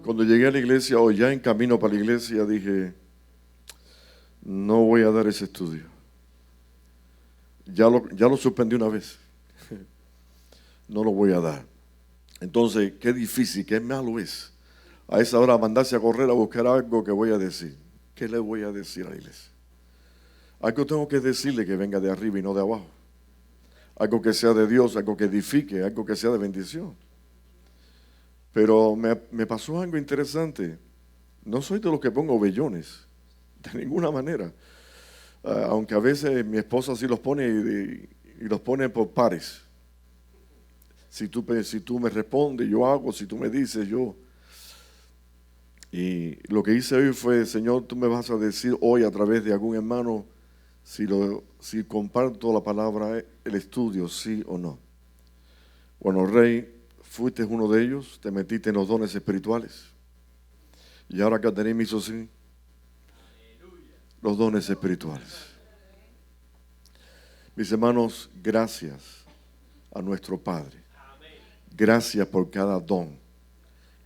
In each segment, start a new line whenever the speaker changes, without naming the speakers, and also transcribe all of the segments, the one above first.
Cuando llegué a la iglesia, o ya en camino para la iglesia, dije, no voy a dar ese estudio. Ya lo suspendí una vez. No lo voy a dar. Entonces, qué difícil, qué malo es a esa hora mandarse a correr a buscar algo que voy a decir. ¿Qué le voy a decir a la iglesia? Algo tengo que decirle que venga de arriba y no de abajo. Algo que sea de Dios, algo que edifique, algo que sea de bendición. Pero me pasó algo interesante. No soy de los que pongo vellones, de ninguna manera. Aunque a veces mi esposa sí los pone y los pone por pares. Si tú me respondes, yo hago. Si tú me dices, yo. Y lo que hice hoy fue, Señor, tú me vas a decir hoy a través de algún hermano si comparto la palabra, el estudio, sí o no. Bueno, Rey, fuiste uno de ellos, te metiste en los dones espirituales. Y ahora Caterina me hizo sí, los dones espirituales. Mis hermanos, gracias a nuestro Padre. Gracias por cada don.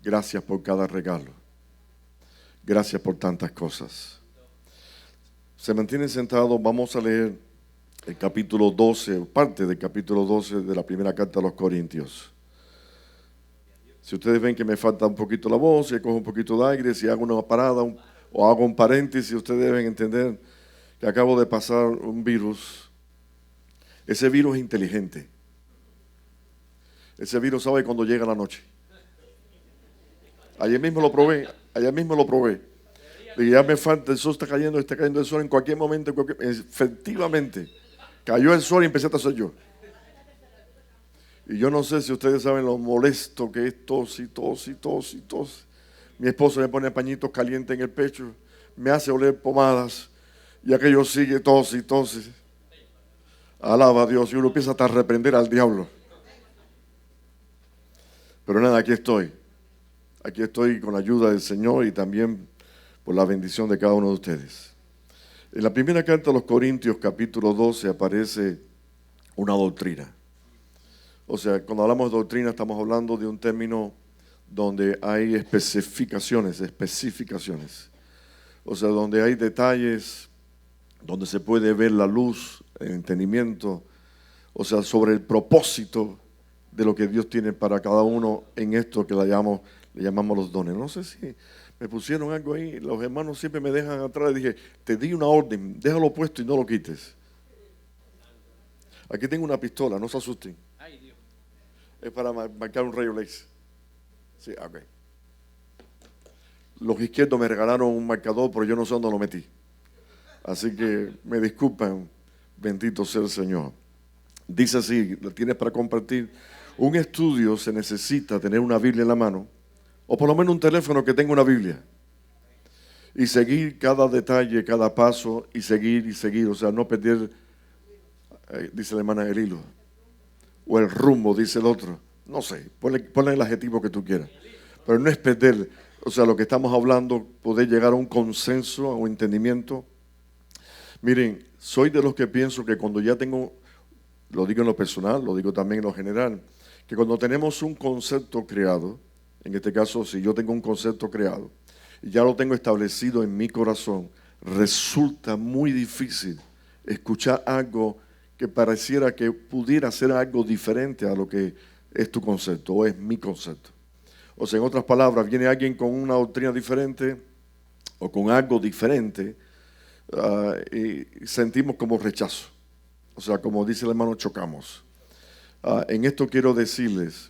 Gracias por cada regalo. Gracias por tantas cosas. Se mantienen sentados, vamos a leer el capítulo 12, parte del capítulo 12 de la primera carta a los Corintios. Si ustedes ven que me falta un poquito la voz, si cojo un poquito de aire, si hago una parada o hago un paréntesis, ustedes deben entender que acabo de pasar un virus. Ese virus es inteligente. Ese virus sabe cuando llega la noche. Ayer mismo lo probé. Y ya me falta, el sol está cayendo el sol en cualquier momento. Efectivamente, cayó el sol y empecé a toser yo. Y yo no sé si ustedes saben lo molesto que es tos. Mi esposo me pone pañitos calientes en el pecho, me hace oler pomadas y aquello sigue tos. Alaba a Dios y uno empieza hasta a reprender al diablo. Pero nada, aquí estoy. Aquí estoy con la ayuda del Señor y también por la bendición de cada uno de ustedes. En la primera carta a los Corintios, capítulo 12, aparece una doctrina. O sea, cuando hablamos de doctrina estamos hablando de un término donde hay especificaciones. O sea, donde hay detalles, donde se puede ver la luz, el entendimiento, o sea, sobre el propósito de lo que Dios tiene para cada uno en esto que le llamamos los dones. No sé si me pusieron algo ahí, los hermanos siempre me dejan atrás y dije, te di una orden, déjalo puesto y no lo quites. Aquí tengo una pistola, no se asusten. Es para marcar un rayo láser. Sí, ok. Los izquierdos me regalaron un marcador, pero yo no sé dónde lo metí. Así que me disculpan, bendito sea el Señor. Dice así, ¿la tienes para compartir? Un estudio se necesita tener una Biblia en la mano, o por lo menos un teléfono que tenga una Biblia. Y seguir cada detalle, cada paso, y seguir, o sea, no perder, dice la hermana, el hilo. O el rumbo, dice el otro. No sé, ponle el adjetivo que tú quieras. Pero no es perder, o sea, lo que estamos hablando, poder llegar a un consenso, a un entendimiento. Miren, soy de los que pienso que cuando ya tengo, lo digo en lo personal, lo digo también en lo general, que cuando tenemos un concepto creado, en este caso, si yo tengo un concepto creado, y ya lo tengo establecido en mi corazón, resulta muy difícil escuchar algo que pareciera que pudiera ser algo diferente a lo que es tu concepto o es mi concepto. O sea, en otras palabras, viene alguien con una doctrina diferente o con algo diferente y sentimos como rechazo. O sea, como dice el hermano, chocamos. En esto quiero decirles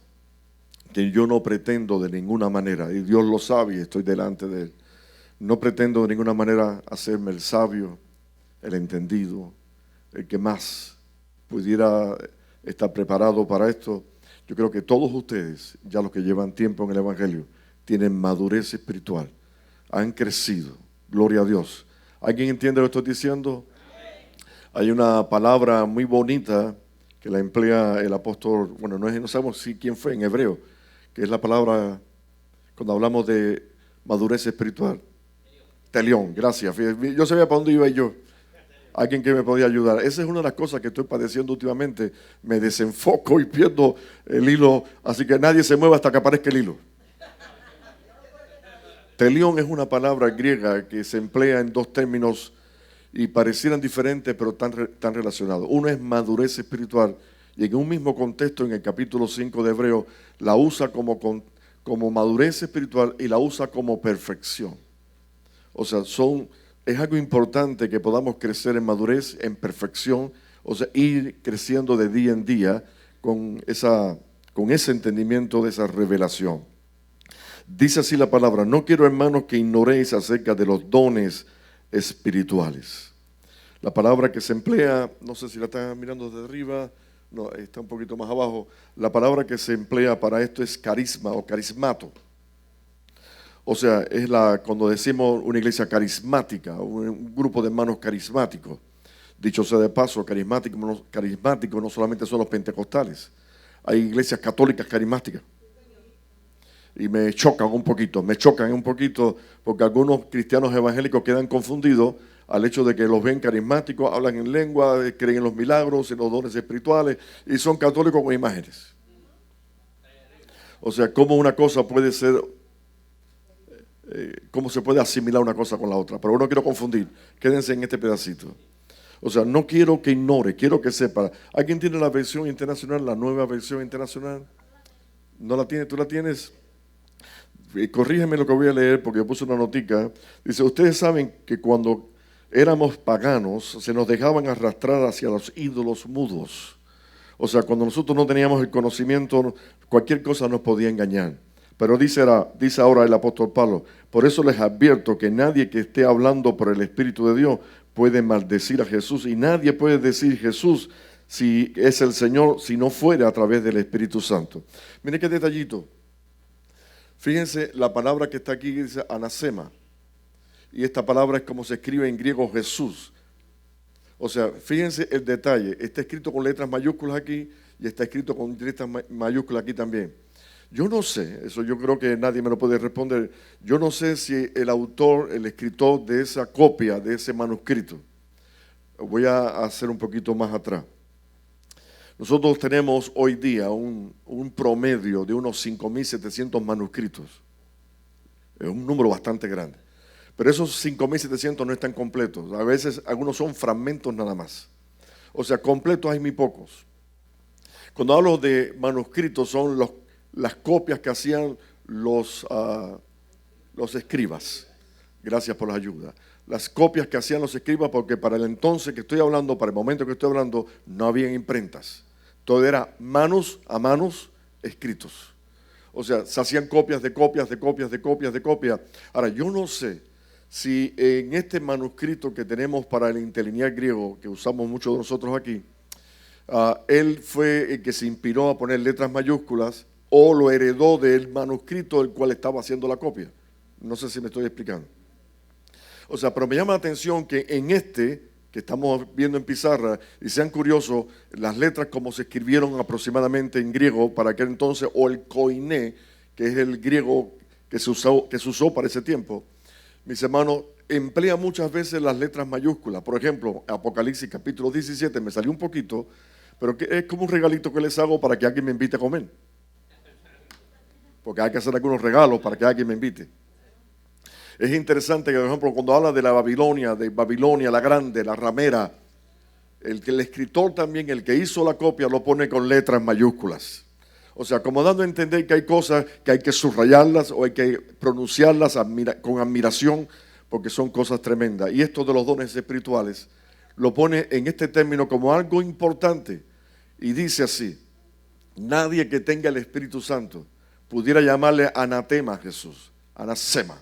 que yo no pretendo de ninguna manera, y Dios lo sabe y estoy delante de Él, no pretendo de ninguna manera hacerme el sabio, el entendido, el que más pudiera estar preparado para esto. Yo creo que todos ustedes, ya los que llevan tiempo en el Evangelio, tienen madurez espiritual, han crecido, gloria a Dios. ¿Alguien entiende lo que estoy diciendo? Hay una palabra muy bonita que la emplea el apóstol, bueno, no sabemos si quién fue en hebreo, que es la palabra, cuando hablamos de madurez espiritual. Telión, gracias. Yo sabía para dónde iba yo. Alguien que me podía ayudar. Esa es una de las cosas que estoy padeciendo últimamente. Me desenfoco y pierdo el hilo, así que nadie se mueva hasta que aparezca el hilo. Telión es una palabra griega que se emplea en dos términos y parecieran diferentes, pero tan relacionados. Uno es madurez espiritual, y en un mismo contexto, en el capítulo 5 de Hebreo, la usa como madurez espiritual y la usa como perfección. O sea, es algo importante que podamos crecer en madurez, en perfección, o sea, ir creciendo de día en día con ese entendimiento de esa revelación. Dice así la palabra: no quiero, hermanos, que ignoréis acerca de los dones espirituales. La palabra que se emplea, no sé si la están mirando desde arriba, no, está un poquito más abajo. La palabra que se emplea para esto es carisma o carismato. O sea, cuando decimos una iglesia carismática, un grupo de hermanos carismáticos. Dicho sea de paso, carismáticos no solamente son los pentecostales. Hay iglesias católicas carismáticas. Y me chocan un poquito porque algunos cristianos evangélicos quedan confundidos al hecho de que los ven carismáticos, hablan en lengua, creen en los milagros, en los dones espirituales y son católicos con imágenes. O sea, ¿cómo una cosa puede ser, cómo se puede asimilar una cosa con la otra? Pero no quiero confundir, quédense en este pedacito. O sea, no quiero que ignore, quiero que sepa. ¿Alguien tiene la versión internacional, la nueva versión internacional? ¿No la tiene? ¿Tú la tienes? Corrígeme lo que voy a leer porque yo puse una notica. Dice: ustedes saben que cuando éramos paganos se nos dejaban arrastrar hacia los ídolos mudos. O sea, cuando nosotros no teníamos el conocimiento, cualquier cosa nos podía engañar. Pero dice ahora el apóstol Pablo: por eso les advierto que nadie que esté hablando por el Espíritu de Dios puede maldecir a Jesús, y nadie puede decir Jesús si es el Señor, si no fuera a través del Espíritu Santo. Mire qué detallito. Fíjense, la palabra que está aquí dice anasema, y esta palabra es como se escribe en griego Jesús. O sea, fíjense el detalle, está escrito con letras mayúsculas aquí y está escrito con letras mayúsculas aquí también. Yo no sé, eso yo creo que nadie me lo puede responder, yo no sé si el autor, el escritor de esa copia, de ese manuscrito, voy a hacer un poquito más atrás. Nosotros tenemos hoy día un promedio de unos 5.700 manuscritos. Es un número bastante grande. Pero esos 5.700 no están completos. A veces algunos son fragmentos nada más. O sea, completos hay muy pocos. Cuando hablo de manuscritos son las copias que hacían los escribas. Gracias por la ayuda. Las copias que hacían los escribas, porque para el entonces que estoy hablando, para el momento que estoy hablando, no había imprentas. Todo era manos a manos escritos. O sea, se hacían copias de copias. Ahora, yo no sé si en este manuscrito que tenemos para el interlineal griego, que usamos muchos de nosotros aquí, él fue el que se inspiró a poner letras mayúsculas o lo heredó del manuscrito del cual estaba haciendo la copia. No sé si me estoy explicando. O sea, pero me llama la atención que en que estamos viendo en pizarra, y sean curiosos, las letras como se escribieron aproximadamente en griego para aquel entonces, o el koiné, que es el griego que se usó para ese tiempo, mis hermanos, emplea muchas veces las letras mayúsculas. Por ejemplo, Apocalipsis capítulo 17, me salió un poquito, pero que es como un regalito que les hago para que alguien me invite a comer. Porque hay que hacer algunos regalos para que alguien me invite. Es interesante que, por ejemplo, cuando habla de Babilonia la grande, la ramera, el escritor también, el que hizo la copia, lo pone con letras mayúsculas. O sea, como dando a entender que hay cosas que hay que subrayarlas o hay que pronunciarlas con admiración, porque son cosas tremendas. Y esto de los dones espirituales lo pone en este término como algo importante. Y dice así: nadie que tenga el Espíritu Santo pudiera llamarle anatema a Jesús, anasema.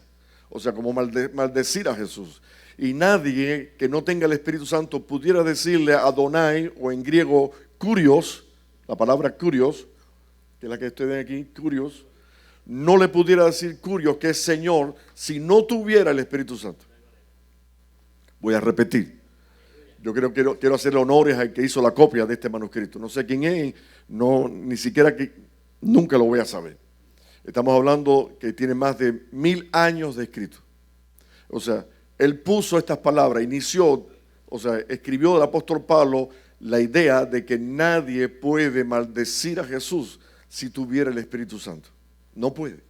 O sea, como maldecir a Jesús. Y nadie que no tenga el Espíritu Santo pudiera decirle a Adonai, o en griego, kurios, la palabra kurios, que es la que estoy viendo aquí, kurios, no le pudiera decir kurios, que es Señor, si no tuviera el Espíritu Santo. Voy a repetir. Yo quiero hacerle honores al que hizo la copia de este manuscrito. No sé quién es, ni siquiera nunca lo voy a saber. Estamos hablando que tiene más de 1000 años de escrito. O sea, él puso estas palabras, escribió el apóstol Pablo la idea de que nadie puede maldecir a Jesús si tuviera el Espíritu Santo. No puede.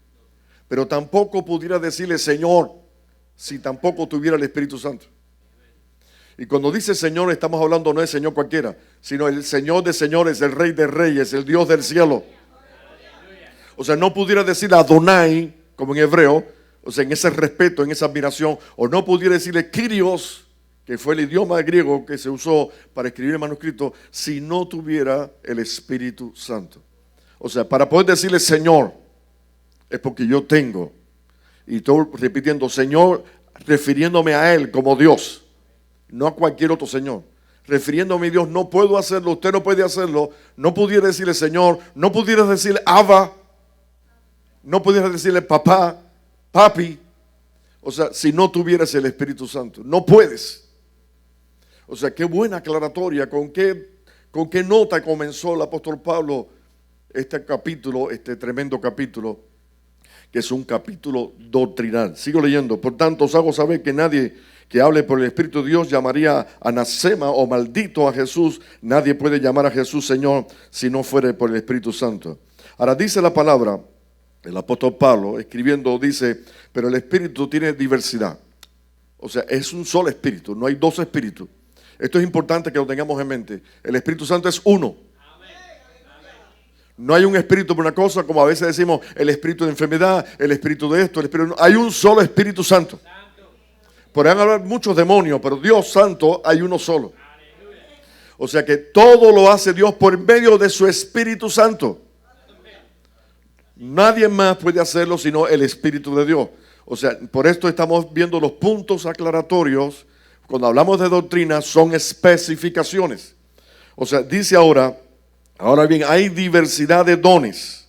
pero tampoco pudiera decirle Señor si tampoco tuviera el Espíritu Santo. Y cuando dice Señor, estamos hablando no de Señor cualquiera, sino el Señor de señores, el Rey de reyes, el Dios del cielo. O sea, no pudiera decir Adonai, como en hebreo, o sea, en ese respeto, en esa admiración, o no pudiera decirle Kyrios, que fue el idioma griego que se usó para escribir el manuscrito, si no tuviera el Espíritu Santo. O sea, para poder decirle Señor, es porque yo tengo, y estoy repitiendo Señor, refiriéndome a Él como Dios, no a cualquier otro Señor. Refiriéndome a Dios, no puedo hacerlo, usted no puede hacerlo, no pudiera decirle Señor, no pudiera decirle Abba, no pudiera decirle papá, papi. O sea, si no tuvieras el Espíritu Santo, no puedes. O sea, qué buena aclaratoria, con qué nota comenzó el apóstol Pablo este capítulo, este tremendo capítulo, que es un capítulo doctrinal. Sigo leyendo. Por tanto, os hago saber que nadie que hable por el Espíritu de Dios llamaría anasema o maldito a Jesús. Nadie puede llamar a Jesús Señor si no fuere por el Espíritu Santo. Ahora dice la palabra, el apóstol Pablo escribiendo dice, pero el Espíritu tiene diversidad. O sea, es un solo Espíritu, no hay dos espíritus. Esto es importante que lo tengamos en mente. El Espíritu Santo es uno. No hay un espíritu por una cosa, como a veces decimos, el espíritu de enfermedad, el espíritu de esto, el espíritu. Hay un solo Espíritu Santo. Podrán hablar muchos demonios, pero Dios Santo hay uno solo. O sea que todo lo hace Dios por medio de su Espíritu Santo. Nadie más puede hacerlo sino el Espíritu de Dios. O sea, por esto estamos viendo los puntos aclaratorios. Cuando hablamos de doctrina son especificaciones. O sea, dice ahora bien, hay diversidad de dones,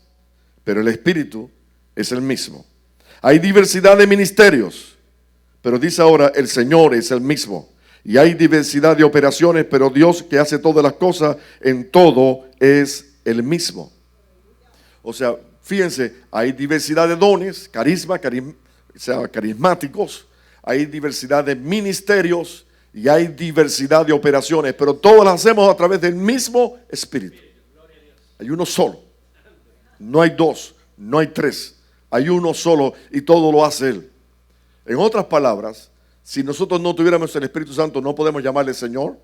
pero el Espíritu es el mismo. Hay diversidad de ministerios, pero dice ahora, el Señor es el mismo. Y hay diversidad de operaciones, pero Dios que hace todas las cosas, en todo es el mismo. O sea, fíjense, hay diversidad de dones, carismáticos, hay diversidad de ministerios y hay diversidad de operaciones, pero todas las hacemos a través del mismo Espíritu. Hay uno solo, no hay dos, no hay tres, hay uno solo y todo lo hace Él. En otras palabras, si nosotros no tuviéramos el Espíritu Santo, no podemos llamarle Señor,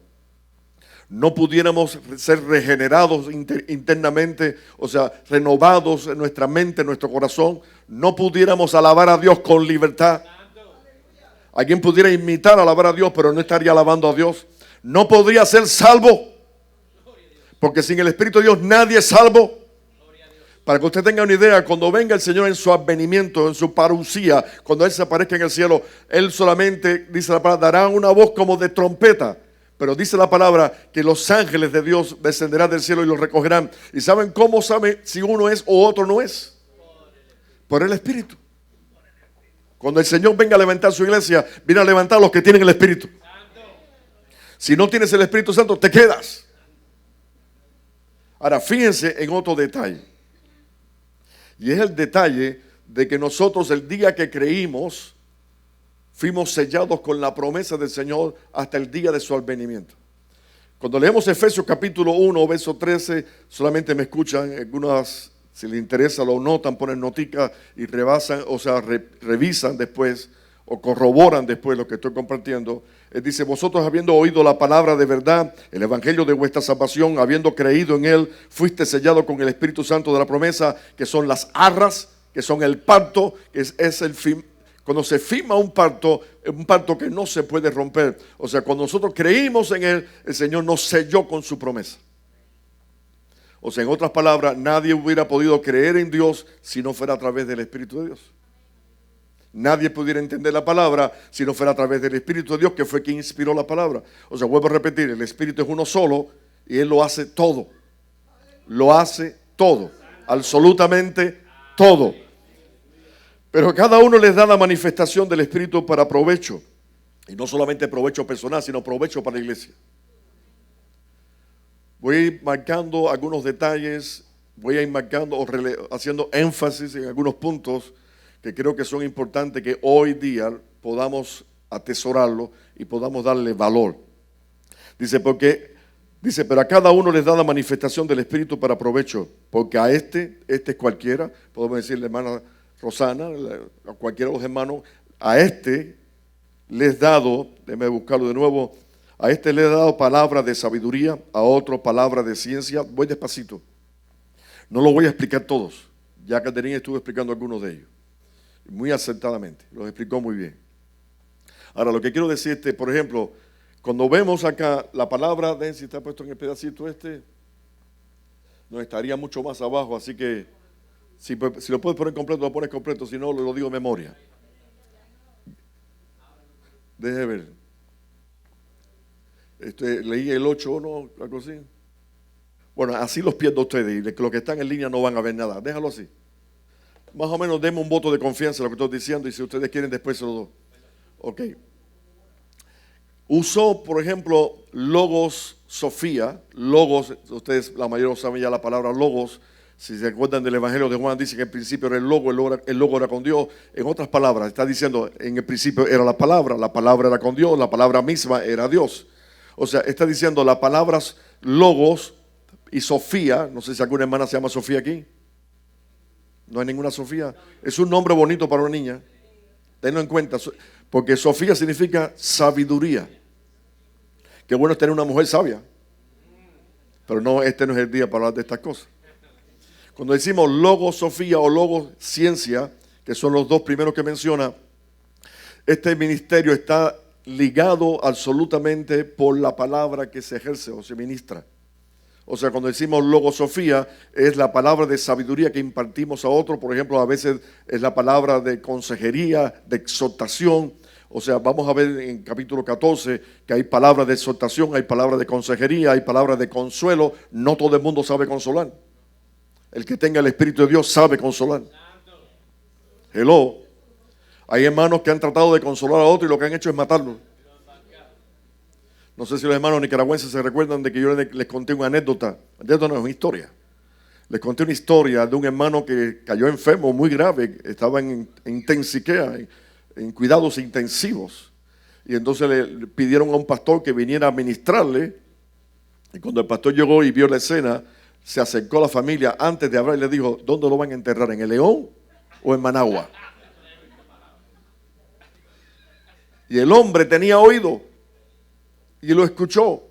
no pudiéramos ser regenerados internamente, o sea, renovados en nuestra mente, en nuestro corazón, no pudiéramos alabar a Dios con libertad. Alguien pudiera imitar alabar a Dios, pero no estaría alabando a Dios. No podría ser salvo. Porque sin el Espíritu de Dios nadie es salvo. Para que usted tenga una idea, cuando venga el Señor en su advenimiento, en su parucía, cuando Él se aparezca en el cielo, Él solamente, dice la palabra, dará una voz como de trompeta. Pero dice la palabra que los ángeles de Dios descenderán del cielo y los recogerán. ¿Y saben cómo sabe si uno es o otro no es? Por el Espíritu. Cuando el Señor venga a levantar su iglesia, viene a levantar a los que tienen el Espíritu. Si no tienes el Espíritu Santo, te quedas. Ahora, fíjense en otro detalle. Y es el detalle de que nosotros el día que creímos, fuimos sellados con la promesa del Señor hasta el día de su advenimiento. Cuando leemos Efesios capítulo 1, verso 13, solamente me escuchan algunas, si les interesa lo notan, ponen notica y rebasan, o sea, revisan después o corroboran después lo que estoy compartiendo. Él dice, vosotros habiendo oído la palabra de verdad, el evangelio de vuestra salvación, habiendo creído en él, fuiste sellado con el Espíritu Santo de la promesa, que son las arras, que son el pacto, que es el fin. Cuando se firma un pacto que no se puede romper. O sea, cuando nosotros creímos en él, el Señor nos selló con su promesa. O sea, en otras palabras, nadie hubiera podido creer en Dios si no fuera a través del Espíritu de Dios. Nadie pudiera entender la palabra si no fuera a través del Espíritu de Dios, que fue quien inspiró la palabra. O sea, vuelvo a repetir, el Espíritu es uno solo y Él lo hace todo. Lo hace todo, absolutamente todo. Pero cada uno les da la manifestación del Espíritu para provecho. Y no solamente provecho personal, sino provecho para la iglesia. Voy a ir marcando algunos detalles, voy a ir marcando o haciendo énfasis en algunos puntos que creo que son importantes, que hoy día podamos atesorarlo y podamos darle valor. Dice, pero a cada uno les da la manifestación del Espíritu para provecho, porque a este es cualquiera, podemos decirle, hermana Rosana, a cualquiera de los hermanos, a este les he dado, déjeme buscarlo de nuevo, a este le he dado palabra de sabiduría, a otro palabra de ciencia. Voy despacito. No lo voy a explicar todos. Ya Caterina estuvo explicando algunos de ellos. Muy acertadamente. Los explicó muy bien. Ahora, lo que quiero decirte, por ejemplo, cuando vemos acá la palabra, de si está puesto en el pedacito este, no estaría mucho más abajo, así que si lo puedes poner completo, lo pones completo, si no, lo digo en memoria. Deje ver. Leí el 8, ¿no? Algo así. Bueno, así los pierdo ustedes y los que están en línea no van a ver nada. Déjalo así. Más o menos denme un voto de confianza en lo que estoy diciendo y si ustedes quieren después se lo doy. Ok. Usó, por ejemplo, logos Sofía. Logos, ustedes la mayoría saben ya la palabra logos. Si se acuerdan del Evangelio de Juan, dice que en principio era el logo era con Dios. En otras palabras, está diciendo, en el principio era la palabra era con Dios, la palabra misma era Dios. O sea, está diciendo las palabras logos y Sofía. No sé si alguna hermana se llama Sofía aquí. No hay ninguna Sofía. Es un nombre bonito para una niña. Tenlo en cuenta, porque Sofía significa sabiduría. Qué bueno es tener una mujer sabia. Pero no, este no es el día para hablar de estas cosas. Cuando decimos logo Sofía o logo ciencia, que son los dos primeros que menciona, este ministerio está ligado absolutamente por la palabra que se ejerce o se ministra. O sea, cuando decimos logosofía, es la palabra de sabiduría que impartimos a otro. Por ejemplo, a veces es la palabra de consejería, de exhortación. O sea, vamos a ver en capítulo 14 que hay palabras de exhortación, hay palabras de consejería, hay palabras de consuelo. No todo el mundo sabe consolar. El que tenga el Espíritu de Dios sabe consolar. Hello. Hay hermanos que han tratado de consolar a otro y lo que han hecho es matarlo. No sé si los hermanos nicaragüenses se recuerdan de que yo les conté una anécdota. Anécdota no es una historia. Les conté una historia de un hermano que cayó enfermo muy grave. Estaba en intensiquea, en cuidados intensivos. Y entonces le pidieron a un pastor que viniera a ministrarle. Y cuando el pastor llegó y vio la escena, se acercó a la familia antes de hablar y le dijo, ¿dónde lo van a enterrar? ¿En el León o en Managua? Y el hombre tenía oído. Y lo escuchó.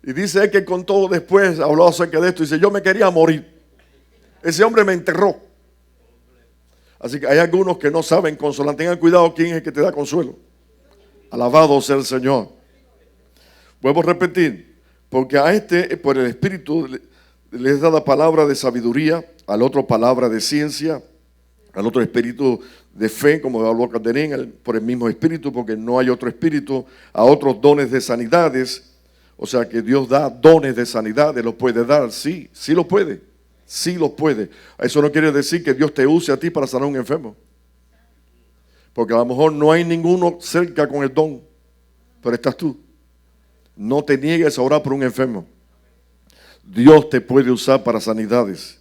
Y dice él que contó después, habló acerca de esto. Dice, yo me quería morir. Ese hombre me enterró. Así que hay algunos que no saben consolar. Tengan cuidado quién es el que te da consuelo. Alabado sea el Señor. Vuelvo a repetir. Porque a este, por el Espíritu, les da la palabra de sabiduría. Al otro palabra de ciencia. Al otro espíritu de fe, como habló Caterina, por el mismo espíritu, porque no hay otro espíritu, a otros dones de sanidades. O sea que Dios da dones de sanidades, los puede dar, sí, sí los puede, sí los puede. Eso no quiere decir que Dios te use a ti para sanar a un enfermo. Porque a lo mejor no hay ninguno cerca con el don, pero estás tú. No te niegues a orar por un enfermo. Dios te puede usar para sanidades.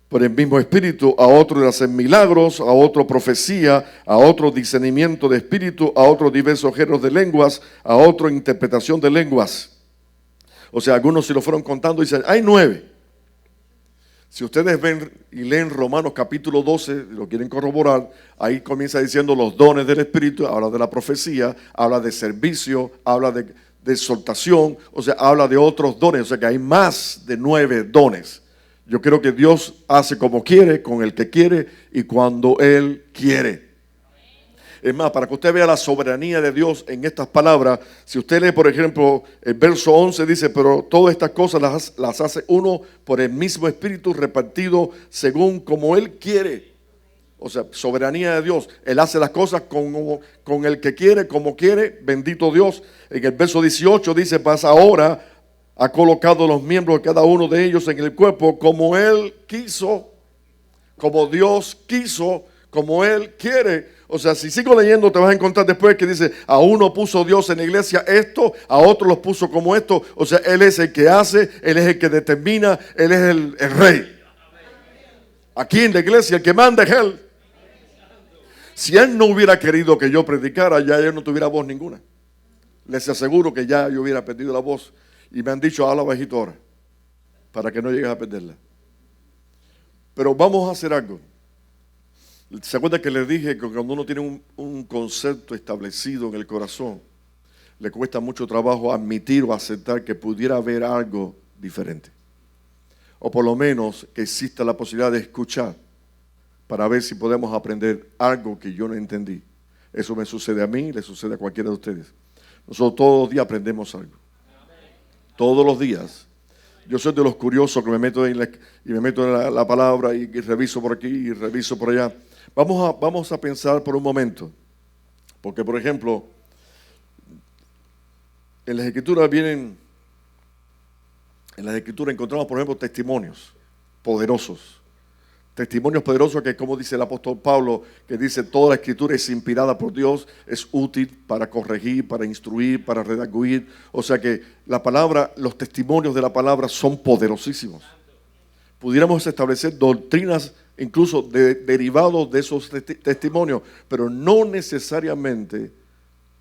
Por el mismo espíritu, a otro de hacer milagros, a otro profecía, a otro discernimiento de espíritu, a otro diversos géneros de lenguas, a otro interpretación de lenguas. O sea, algunos si lo fueron contando dicen, hay 9. Si ustedes ven y leen Romanos capítulo 12, lo quieren corroborar, ahí comienza diciendo los dones del espíritu, habla de la profecía, habla de servicio, habla de exhortación, o sea, habla de otros dones, o sea que hay más de 9 dones. Yo creo que Dios hace como quiere, con el que quiere y cuando Él quiere. Es más, para que usted vea la soberanía de Dios en estas palabras, si usted lee, por ejemplo, el verso 11 dice, pero todas estas cosas las hace uno por el mismo Espíritu repartido según como Él quiere. O sea, soberanía de Dios. Él hace las cosas con el que quiere, como quiere, bendito Dios. En el verso 18 dice, pasa ahora. Ha colocado los miembros de cada uno de ellos en el cuerpo como Él quiso, como Dios quiso, como Él quiere. O sea, si sigo leyendo te vas a encontrar después que dice, a uno puso Dios en la iglesia esto, a otro los puso como esto. O sea, Él es el que hace, Él es el que determina, Él es el rey. Aquí en la iglesia el que manda es Él. Si Él no hubiera querido que yo predicara, ya yo no tuviera voz ninguna. Les aseguro que ya yo hubiera perdido la voz. Y me han dicho, habla bajito ahora, para que no llegues a perderla. Pero vamos a hacer algo. ¿Se acuerda que les dije que cuando uno tiene un concepto establecido en el corazón, le cuesta mucho trabajo admitir o aceptar que pudiera haber algo diferente? O por lo menos que exista la posibilidad de escuchar para ver si podemos aprender algo que yo no entendí. Eso me sucede a mí, le sucede a cualquiera de ustedes. Nosotros todos los días aprendemos algo. Todos los días. Yo soy de los curiosos que me meto en la palabra y reviso por aquí y reviso por allá. Vamos a pensar por un momento. Porque, por ejemplo, en las Escrituras encontramos, por ejemplo, testimonios poderosos. Testimonios poderosos que, como dice el apóstol Pablo, que dice, toda la Escritura es inspirada por Dios, es útil para corregir, para instruir, para redarguir. O sea que la palabra, los testimonios de la palabra son poderosísimos. Pudiéramos establecer doctrinas incluso derivados de esos testimonios, pero no necesariamente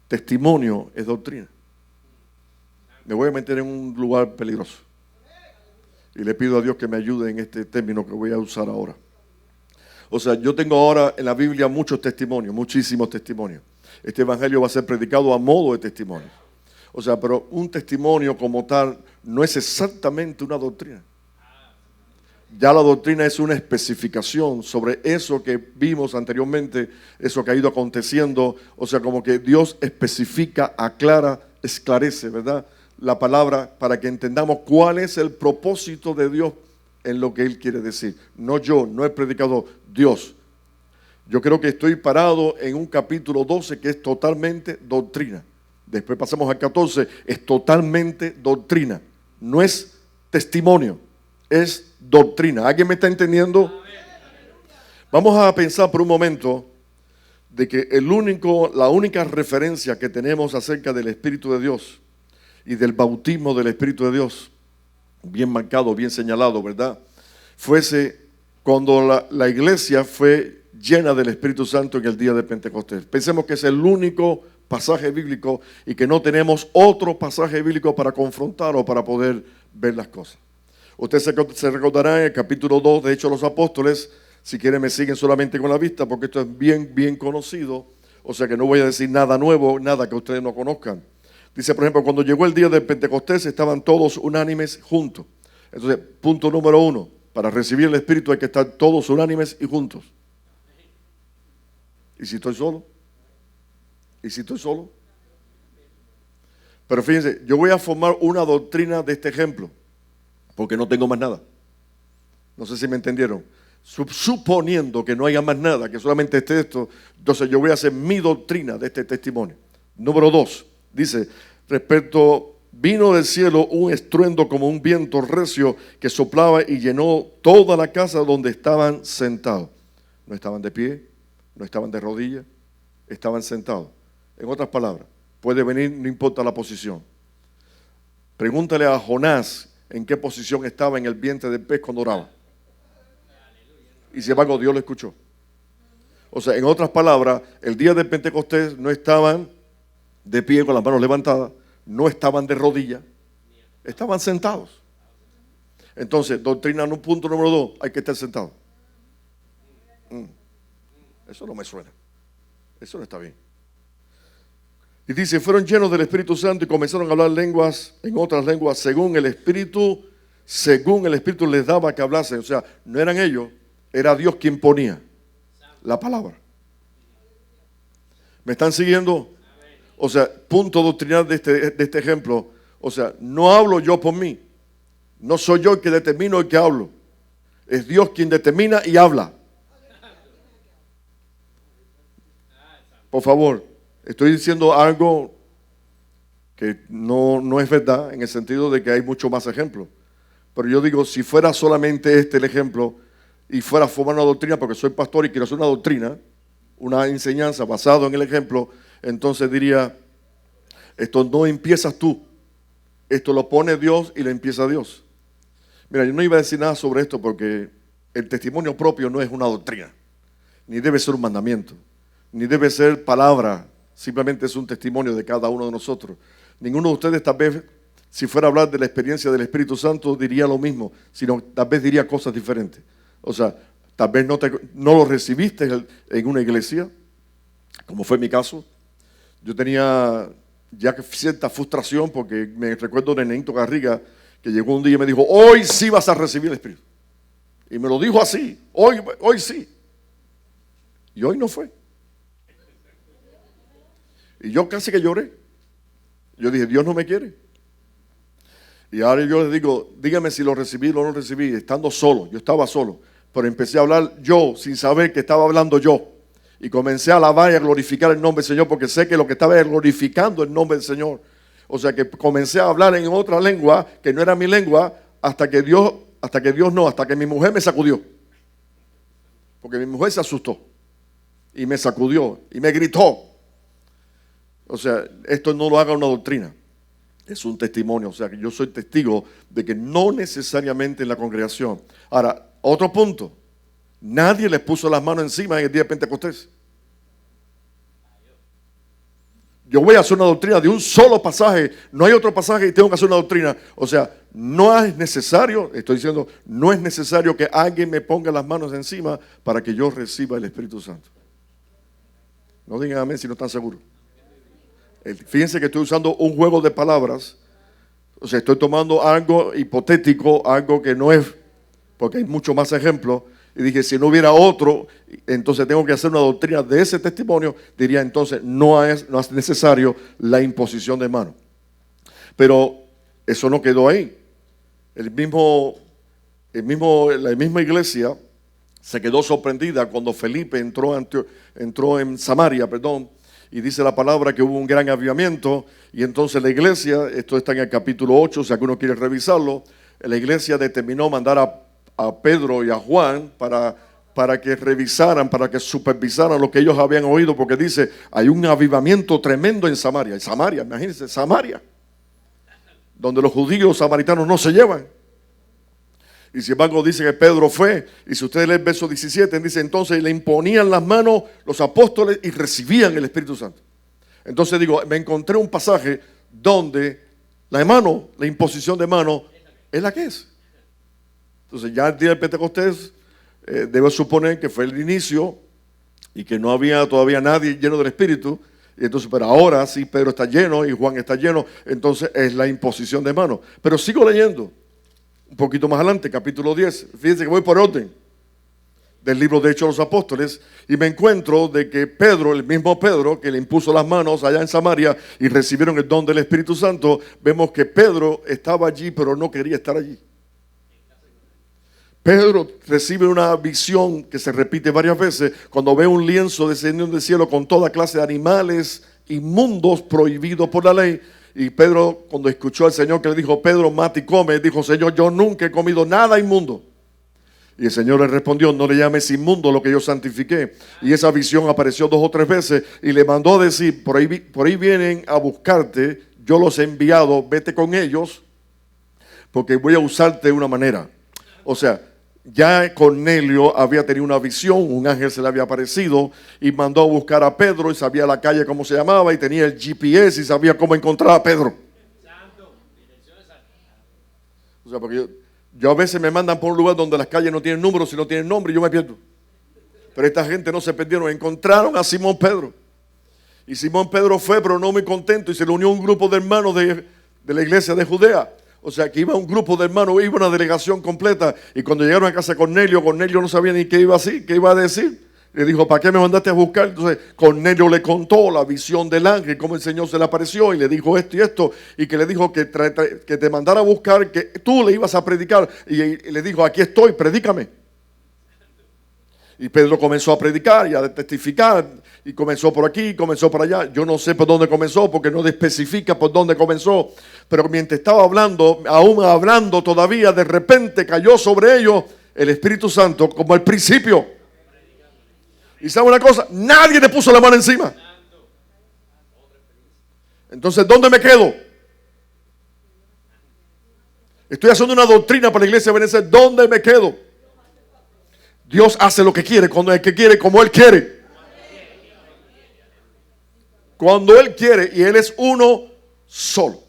testimonio es doctrina. Me voy a meter en un lugar peligroso. Y le pido a Dios que me ayude en este término que voy a usar ahora. O sea, yo tengo ahora en la Biblia muchos testimonios, muchísimos testimonios. Este evangelio va a ser predicado a modo de testimonio. O sea, pero un testimonio como tal no es exactamente una doctrina. Ya la doctrina es una especificación sobre eso que vimos anteriormente, eso que ha ido aconteciendo. O sea, como que Dios especifica, aclara, esclarece, ¿verdad?, la palabra para que entendamos cuál es el propósito de Dios en lo que Él quiere decir. No yo, no el predicador, Dios. Yo creo que estoy parado en un capítulo 12 que es totalmente doctrina. Después pasamos al 14, es totalmente doctrina. No es testimonio, es doctrina. ¿Alguien me está entendiendo? Vamos a pensar por un momento de que la única referencia que tenemos acerca del Espíritu de Dios y del bautismo del Espíritu de Dios, bien marcado, bien señalado, ¿verdad?, fuese cuando la iglesia fue llena del Espíritu Santo en el día de Pentecostés. Pensemos que es el único pasaje bíblico y que no tenemos otro pasaje bíblico para confrontar o para poder ver las cosas. Usted se recordará en el capítulo 2 de Hechos de los Apóstoles. Si quieren me siguen solamente con la vista porque esto es bien, bien conocido. O sea que no voy a decir nada nuevo, nada que ustedes no conozcan. Dice, por ejemplo, cuando llegó el día de Pentecostés estaban todos unánimes juntos. Entonces, punto número 1, para recibir el Espíritu hay que estar todos unánimes y juntos. ¿Y si estoy solo? ¿Y si estoy solo? Pero fíjense, yo voy a formar una doctrina de este ejemplo, porque no tengo más nada. No sé si me entendieron. Suponiendo que no haya más nada, que solamente esté esto, entonces yo voy a hacer mi doctrina de este testimonio. Número 2. Dice, vino del cielo un estruendo como un viento recio que soplaba y llenó toda la casa donde estaban sentados. No estaban de pie, no estaban de rodillas, estaban sentados. En otras palabras, puede venir, no importa la posición. Pregúntale a Jonás en qué posición estaba en el vientre del pez cuando oraba. Y sin embargo Dios lo escuchó. O sea, en otras palabras, el día de Pentecostés no estaban de pie con las manos levantadas, no estaban de rodillas, estaban sentados. Entonces, doctrina, punto número 2, hay que estar sentado. Eso no me suena. Eso no está bien. Y dice, fueron llenos del Espíritu Santo y comenzaron a hablar lenguas, en otras lenguas, según el Espíritu les daba que hablasen. O sea, no eran ellos, era Dios quien ponía la palabra. ¿Me están siguiendo? O sea, punto doctrinal de este ejemplo. O sea, no hablo yo por mí. No soy yo el que determino el que hablo. Es Dios quien determina y habla. Por favor, estoy diciendo algo que no es verdad en el sentido de que hay mucho más ejemplos. Pero yo digo, si fuera solamente este el ejemplo y fuera a formar una doctrina, porque soy pastor y quiero hacer una doctrina, una enseñanza basada en el ejemplo, entonces diría, esto no empiezas tú, esto lo pone Dios y lo empieza Dios. Mira, yo no iba a decir nada sobre esto porque el testimonio propio no es una doctrina, ni debe ser un mandamiento, ni debe ser palabra, simplemente es un testimonio de cada uno de nosotros. Ninguno de ustedes tal vez, si fuera a hablar de la experiencia del Espíritu Santo, diría lo mismo, sino tal vez diría cosas diferentes. O sea, Tal vez no lo recibiste en una iglesia, como fue mi caso. Yo tenía ya cierta frustración porque me recuerdo de Nenito Garriga, que llegó un día y me dijo, hoy sí vas a recibir el Espíritu. Y me lo dijo así, hoy sí. Y hoy no fue. Y yo casi que lloré. Yo dije, Dios no me quiere. Y ahora yo le digo, dígame si lo recibí o no lo recibí, estando solo. Yo estaba solo, pero empecé a hablar yo sin saber que estaba hablando yo. Y comencé a alabar y a glorificar el nombre del Señor, porque sé que lo que estaba es glorificando el nombre del Señor. O sea que comencé a hablar en otra lengua, que no era mi lengua, hasta que mi mujer me sacudió. Porque mi mujer se asustó. Y me sacudió, y me gritó. O sea, esto no lo haga una doctrina. Es un testimonio, o sea que yo soy testigo de que no necesariamente en la congregación. Ahora, otro punto. Nadie les puso las manos encima en el día de Pentecostés. Yo voy a hacer una doctrina de un solo pasaje, no hay otro pasaje y tengo que hacer una doctrina. O sea, no es necesario, estoy diciendo, no es necesario que alguien me ponga las manos encima para que yo reciba el Espíritu Santo. No digan amén si no están seguros. Fíjense que estoy usando un juego de palabras. O sea, estoy tomando algo hipotético, algo que no es, porque hay muchos más ejemplos. Y dije, si no hubiera otro, entonces tengo que hacer una doctrina de ese testimonio. Diría entonces, no es necesario la imposición de mano. Pero eso no quedó ahí. La misma iglesia se quedó sorprendida cuando Felipe entró en Samaria, y dice la palabra que hubo un gran avivamiento. Y entonces la iglesia, esto está en el capítulo 8, si alguno quiere revisarlo, la iglesia determinó mandar a Pedro y a Juan para que revisaran, para que supervisaran lo que ellos habían oído, porque dice, hay un avivamiento tremendo en Samaria. En Samaria, imagínense, Samaria, donde los judíos samaritanos no se llevan. Y sin embargo dice que Pedro fue, y si ustedes leen el verso 17, dice, entonces le imponían las manos los apóstoles y recibían el Espíritu Santo. Entonces digo, me encontré un pasaje donde la imposición de mano es la que es. Entonces ya el día del Pentecostés debo suponer que fue el inicio y que no había todavía nadie lleno del Espíritu. Y entonces, pero ahora sí Pedro está lleno y Juan está lleno, entonces es la imposición de mano. Pero sigo leyendo un poquito más adelante, capítulo 10. Fíjense que voy por orden del libro de Hechos de los Apóstoles y me encuentro de que Pedro, el mismo Pedro que le impuso las manos allá en Samaria y recibieron el don del Espíritu Santo, vemos que Pedro estaba allí pero no quería estar allí. Pedro recibe una visión que se repite varias veces cuando ve un lienzo descendiendo del cielo con toda clase de animales inmundos prohibidos por la ley. Y Pedro, cuando escuchó al Señor que le dijo, Pedro, mata y come, dijo, Señor, yo nunca he comido nada inmundo. Y el Señor le respondió, no le llames inmundo lo que yo santifiqué. Y esa visión apareció 2 o 3 veces y le mandó a decir, por ahí vienen a buscarte, yo los he enviado, vete con ellos, porque voy a usarte de una manera. O sea, ya Cornelio había tenido una visión, un ángel se le había aparecido y mandó a buscar a Pedro y sabía la calle cómo se llamaba y tenía el GPS y sabía cómo encontrar a Pedro. O sea, porque yo a veces me mandan por un lugar donde las calles no tienen números, si no tienen nombre y yo me pierdo. Pero esta gente no se perdieron, encontraron a Simón Pedro. Y Simón Pedro fue, pero no muy contento, y se le unió un grupo de hermanos de la iglesia de Judea. O sea, que iba un grupo de hermanos, iba una delegación completa. Y cuando llegaron a casa de Cornelio no sabía ni qué iba a decir. Le dijo, ¿para qué me mandaste a buscar? Entonces Cornelio le contó la visión del ángel, cómo el Señor se le apareció y le dijo esto y esto. Y que le dijo que te mandara a buscar, que tú le ibas a predicar. Y le dijo, aquí estoy, predícame. Y Pedro comenzó a predicar y a testificar. Y comenzó por aquí, comenzó por allá. Yo no sé por dónde comenzó porque no especifica por dónde comenzó. Pero mientras estaba hablando, aún hablando todavía, de repente cayó sobre ellos el Espíritu Santo como al principio. Y sabe una cosa, nadie le puso la mano encima. Entonces, ¿dónde me quedo? Estoy haciendo una doctrina para la iglesia de Benecer. ¿Dónde me quedo? Dios hace lo que quiere, cuando el que quiere, como Él quiere. Cuando Él quiere, y Él es uno solo.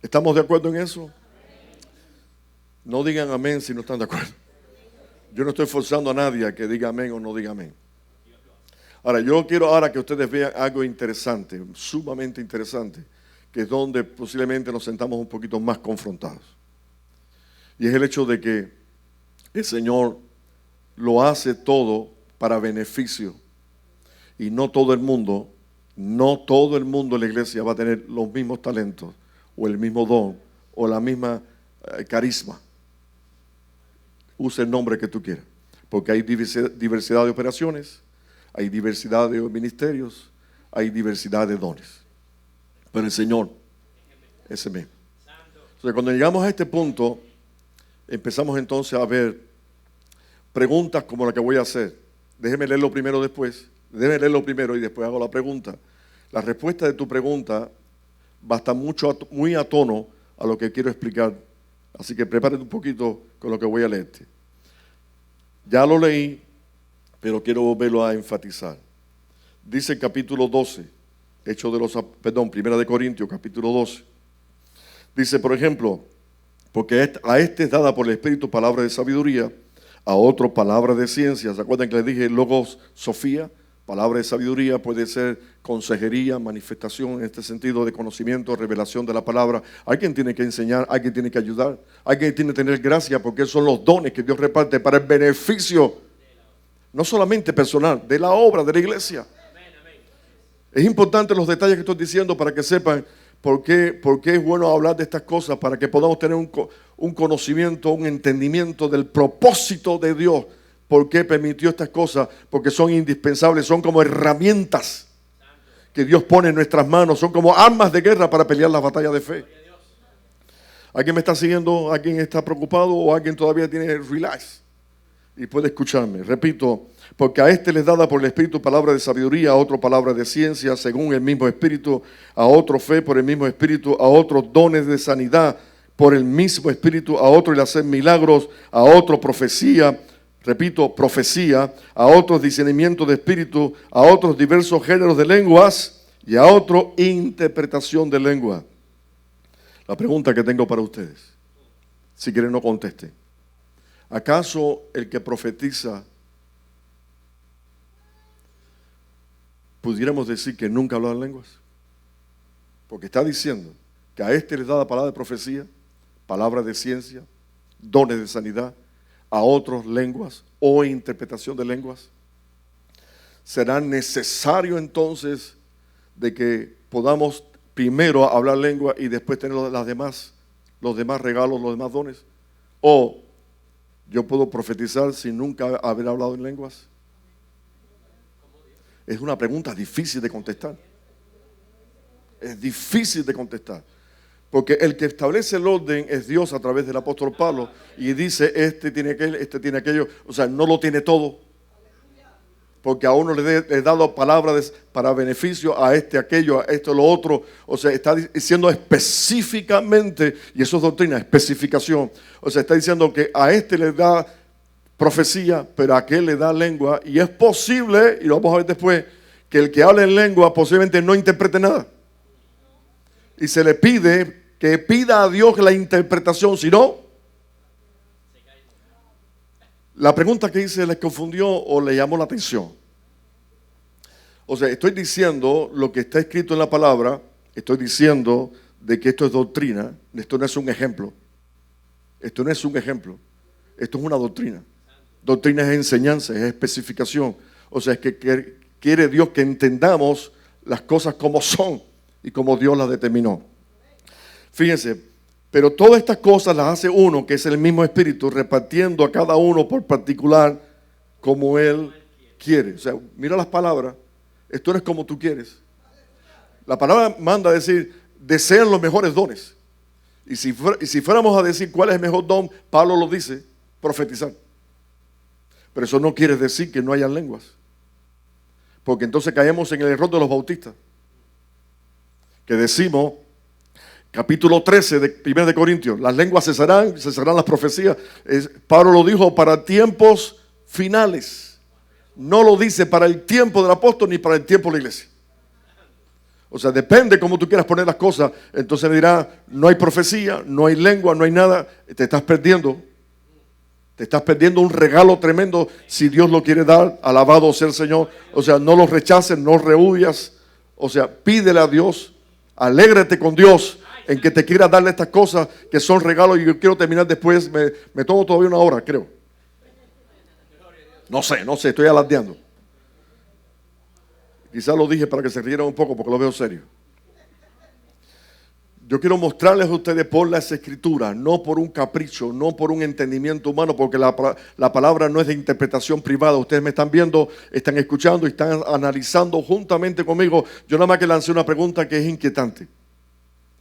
¿Estamos de acuerdo en eso? No digan amén si no están de acuerdo. Yo no estoy forzando a nadie a que diga amén o no diga amén. Ahora, yo quiero ahora que ustedes vean algo interesante, sumamente interesante, que es donde posiblemente nos sentamos un poquito más confrontados. Y es el hecho de que el Señor lo hace todo para beneficio. Y no todo el mundo en la iglesia va a tener los mismos talentos, o el mismo don, o la misma carisma. Use el nombre que tú quieras. Porque hay diversidad de operaciones, hay diversidad de ministerios, hay diversidad de dones. Pero el Señor, ese mismo. Entonces, cuando llegamos a este punto, empezamos entonces a ver preguntas como la que voy a hacer. Déjeme leerlo primero y después hago la pregunta. La respuesta de tu pregunta va a estar muy a tono a lo que quiero explicar. Así que prepárate un poquito con lo que voy a leerte. Ya lo leí, pero quiero volverlo a enfatizar. Dice el capítulo 12, Primera de Corintios, capítulo 12. Dice, por ejemplo, porque a este es dada por el Espíritu palabra de sabiduría, a otro palabra de ciencia. ¿Se acuerdan que les dije logos, sofía? Palabra de sabiduría puede ser consejería, manifestación en este sentido de conocimiento, revelación de la palabra. Alguien tiene que enseñar, alguien tiene que ayudar, alguien tiene que tener gracia, porque son los dones que Dios reparte para el beneficio, no solamente personal, de la obra de la iglesia. Es importante los detalles que estoy diciendo para que sepan por qué es bueno hablar de estas cosas, para que podamos tener un conocimiento, un entendimiento del propósito de Dios. ¿Por qué permitió estas cosas? Porque son indispensables, son como herramientas que Dios pone en nuestras manos, son como armas de guerra para pelear las batallas de fe. ¿Alguien me está siguiendo? ¿Alguien está preocupado? ¿O alguien todavía tiene relax? Y puede escucharme. Repito, porque a este les dada por el Espíritu palabra de sabiduría, a otro palabra de ciencia, según el mismo Espíritu, a otro fe por el mismo Espíritu, a otros dones de sanidad por el mismo Espíritu, a otro el hacer milagros, a otro profecía, a otros discernimiento de espíritu, a otros diversos géneros de lenguas y a otro interpretación de lengua. La pregunta que tengo para ustedes, si quieren no contesten. ¿Acaso el que profetiza, pudiéramos decir que nunca hablaba en lenguas? Porque está diciendo que a este les da la palabra de profecía, palabra de ciencia, dones de sanidad, a otros lenguas o interpretación de lenguas. ¿Será necesario entonces de que podamos primero hablar lengua y después tener los demás regalos, los demás dones? ¿O yo puedo profetizar sin nunca haber hablado en lenguas? Es una pregunta difícil de contestar. Es difícil de contestar. Porque el que establece el orden es Dios a través del apóstol Pablo. Y dice, este tiene aquello. O sea, no lo tiene todo. Porque a uno le he dado palabras para beneficio, a este aquello, a esto lo otro. O sea, está diciendo específicamente, y eso es doctrina, especificación. O sea, está diciendo que a este le da profecía, pero a aquel le da lengua. Y es posible, y lo vamos a ver después, que el que habla en lengua posiblemente no interprete nada. Y se le pide que pida a Dios la interpretación, si no, la pregunta que hice les confundió o le llamó la atención. O sea, estoy diciendo lo que está escrito en la palabra, estoy diciendo de que esto es doctrina, esto no es un ejemplo. Esto no es un ejemplo, esto es una doctrina. Doctrina es enseñanza, es especificación. O sea, es que quiere Dios que entendamos las cosas como son y como Dios las determinó. Fíjense, pero todas estas cosas las hace uno, que es el mismo Espíritu, repartiendo a cada uno por particular como Él quiere. O sea, mira las palabras, esto no es como tú quieres. La palabra manda a decir, desean los mejores dones. Y si fuéramos a decir cuál es el mejor don, Pablo lo dice, profetizar. Pero eso no quiere decir que no hayan lenguas. Porque entonces caemos en el error de los bautistas. Que decimos, capítulo 13 de 1 de Corintios, las lenguas cesarán las profecías. Pablo lo dijo para tiempos finales. No lo dice para el tiempo del apóstol ni para el tiempo de la iglesia. O sea, depende cómo tú quieras poner las cosas. Entonces le dirá, no hay profecía, no hay lengua, no hay nada. Te estás perdiendo Te estás perdiendo un regalo tremendo si Dios lo quiere dar. Alabado sea el Señor. O sea, no lo rechaces, no rehuyas. O sea, pídele a Dios. Alégrate con Dios en que te quiera darle estas cosas que son regalos. Y yo quiero terminar después. Me tomo todavía una hora, creo. No sé, estoy alardeando. Quizás lo dije para que se rieran un poco porque lo veo serio. Yo quiero mostrarles a ustedes por las escrituras, no por un capricho, no por un entendimiento humano, porque la palabra no es de interpretación privada. Ustedes me están viendo, están escuchando y están analizando juntamente conmigo. Yo nada más que lancé una pregunta que es inquietante.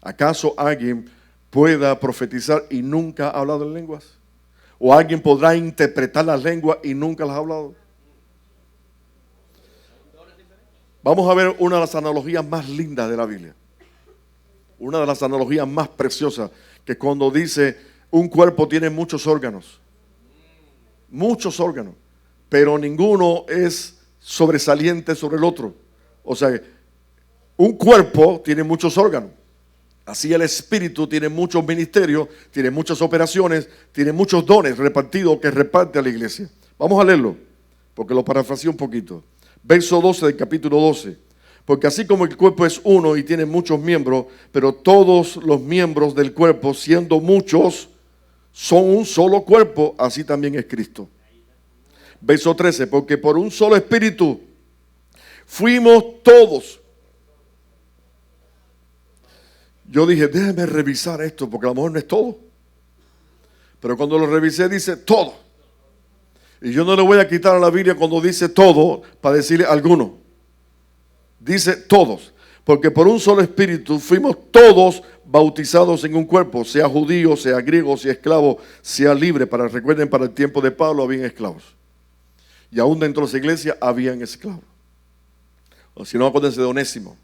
¿Acaso alguien pueda profetizar y nunca ha hablado en lenguas? ¿O alguien podrá interpretar las lenguas y nunca las ha hablado? Vamos a ver una de las analogías más lindas de la Biblia. Una de las analogías más preciosas, que cuando dice un cuerpo tiene muchos órganos, pero ninguno es sobresaliente sobre el otro. O sea, un cuerpo tiene muchos órganos. Así el Espíritu tiene muchos ministerios, tiene muchas operaciones, tiene muchos dones repartidos que reparte a la iglesia. Vamos a leerlo, porque lo parafraseé un poquito. Verso 12 del capítulo 12. Porque así como el cuerpo es uno y tiene muchos miembros, pero todos los miembros del cuerpo, siendo muchos, son un solo cuerpo, así también es Cristo. Verso 13, porque por un solo espíritu fuimos todos. Yo dije, déjame revisar esto, porque a lo mejor no es todo. Pero cuando lo revisé dice todo. Y yo no le voy a quitar a la Biblia cuando dice todo para decirle alguno. Dice todos, porque por un solo espíritu fuimos todos bautizados en un cuerpo, sea judío, sea griego, sea esclavo, sea libre. Recuerden, para el tiempo de Pablo habían esclavos. Y aún dentro de esa iglesia habían esclavos. O si no, acuérdense de Onésimo.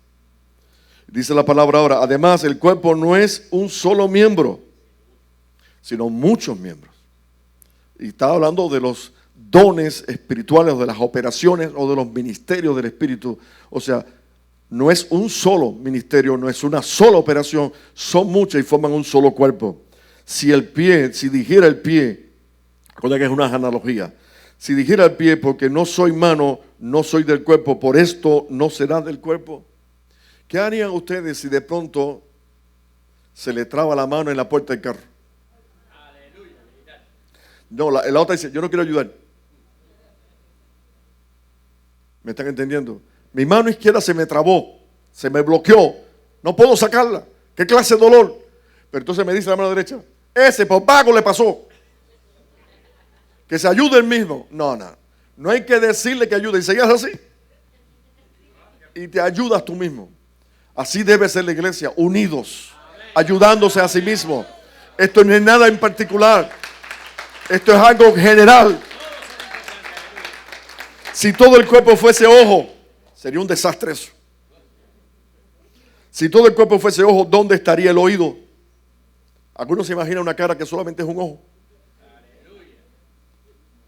Dice la palabra ahora, además el cuerpo no es un solo miembro, sino muchos miembros. Y está hablando de los dones espirituales, o de las operaciones o de los ministerios del Espíritu. O sea, no es un solo ministerio, no es una sola operación, son muchas y forman un solo cuerpo. Si dijera el pie, recuerda que es una analogía, si dijera el pie, porque no soy mano, no soy del cuerpo, por esto no será del cuerpo. ¿Qué harían ustedes si de pronto se le traba la mano en la puerta del carro? No, la otra dice, yo no quiero ayudar. ¿Me están entendiendo? Mi mano izquierda se me trabó, se me bloqueó, no puedo sacarla. ¿Qué clase de dolor? Pero entonces me dice la mano derecha, ese por vago le pasó. Que se ayude él mismo. No hay que decirle que ayude. Y seguías así. Y te ayudas tú mismo. Así debe ser la iglesia, unidos, ayudándose a sí mismo. Esto no es nada en particular. Esto es algo general. Si todo el cuerpo fuese ojo, sería un desastre eso. Si todo el cuerpo fuese ojo, ¿dónde estaría el oído? Algunos se imaginan una cara que solamente es un ojo.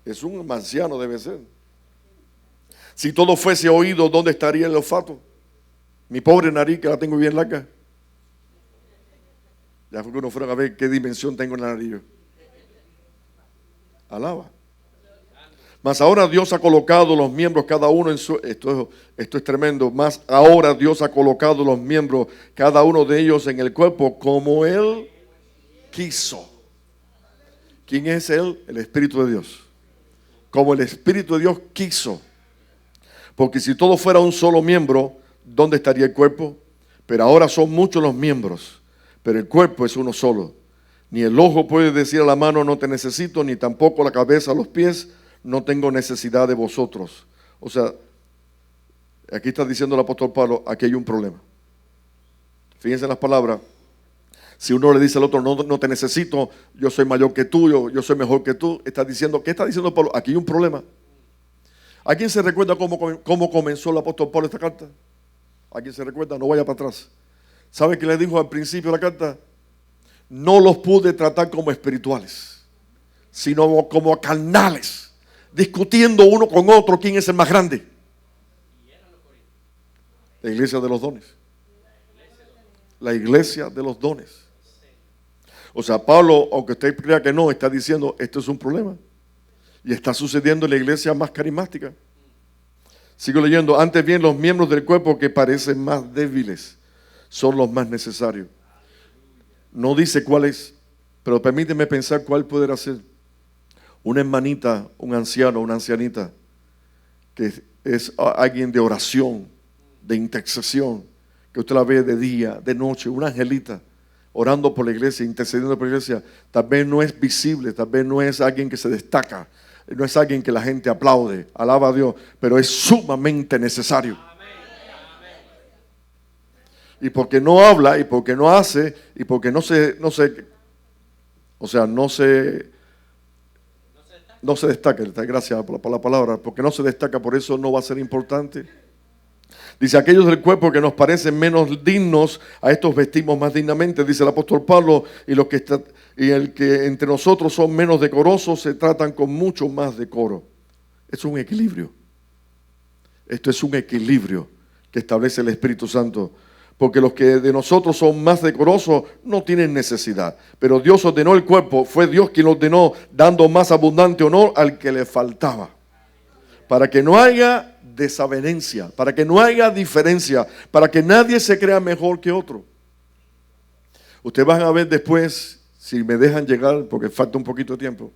Es un anciano, debe ser. Si todo fuese oído, ¿dónde estaría el olfato? Mi pobre nariz, que la tengo bien larga. Ya fue que uno fueron a ver qué dimensión tengo en la nariz. Alaba. Mas ahora Dios ha colocado los miembros cada uno en su... Esto es tremendo. Mas ahora Dios ha colocado los miembros, cada uno de ellos en el cuerpo como Él quiso. ¿Quién es Él? El Espíritu de Dios. Como el Espíritu de Dios quiso. Porque si todo fuera un solo miembro, ¿dónde estaría el cuerpo? Pero ahora son muchos los miembros, pero el cuerpo es uno solo. Ni el ojo puede decir a la mano, no te necesito, ni tampoco la cabeza a los pies, no tengo necesidad de vosotros. O sea, aquí está diciendo el apóstol Pablo, aquí hay un problema. Fíjense en las palabras. Si uno le dice al otro, no te necesito, yo soy mayor que tú, yo soy mejor que tú, está diciendo, ¿qué está diciendo Pablo? Aquí hay un problema. ¿Alguien se recuerda cómo comenzó el apóstol Pablo esta carta? ¿Alguien se recuerda? No vaya para atrás. ¿Sabe qué le dijo al principio de la carta? No los pude tratar como espirituales, sino como carnales, discutiendo uno con otro quién es el más grande. La iglesia de los dones. La iglesia de los dones. O sea, Pablo, aunque usted crea que no, está diciendo, esto es un problema. Y está sucediendo en la iglesia más carismática. Sigo leyendo. Antes bien, los miembros del cuerpo que parecen más débiles son los más necesarios. No dice cuál es, pero permíteme pensar cuál pudiera ser. Una hermanita, un anciano, una ancianita, que es alguien de oración, de intercesión, que usted la ve de día, de noche, una angelita, orando por la iglesia, intercediendo por la iglesia. Tal vez no es visible, tal vez no es alguien que se destaca, no es alguien que la gente aplaude, alaba a Dios, pero es sumamente necesario. Y porque no habla, y porque no hace, y porque no se destaca, gracias por la palabra, porque no se destaca, por eso no va a ser importante. Dice, aquellos del cuerpo que nos parecen menos dignos, a estos vestimos más dignamente, dice el apóstol Pablo, y el que entre nosotros son menos decorosos se tratan con mucho más decoro. Es un equilibrio. Esto es un equilibrio que establece el Espíritu Santo. Porque los que de nosotros son más decorosos no tienen necesidad. Pero Dios ordenó el cuerpo, fue Dios quien lo ordenó, dando más abundante honor al que le faltaba. Para que no haya desavenencia, para que no haya diferencia, para que nadie se crea mejor que otro. Ustedes van a ver después, si me dejan llegar, porque falta un poquito de tiempo,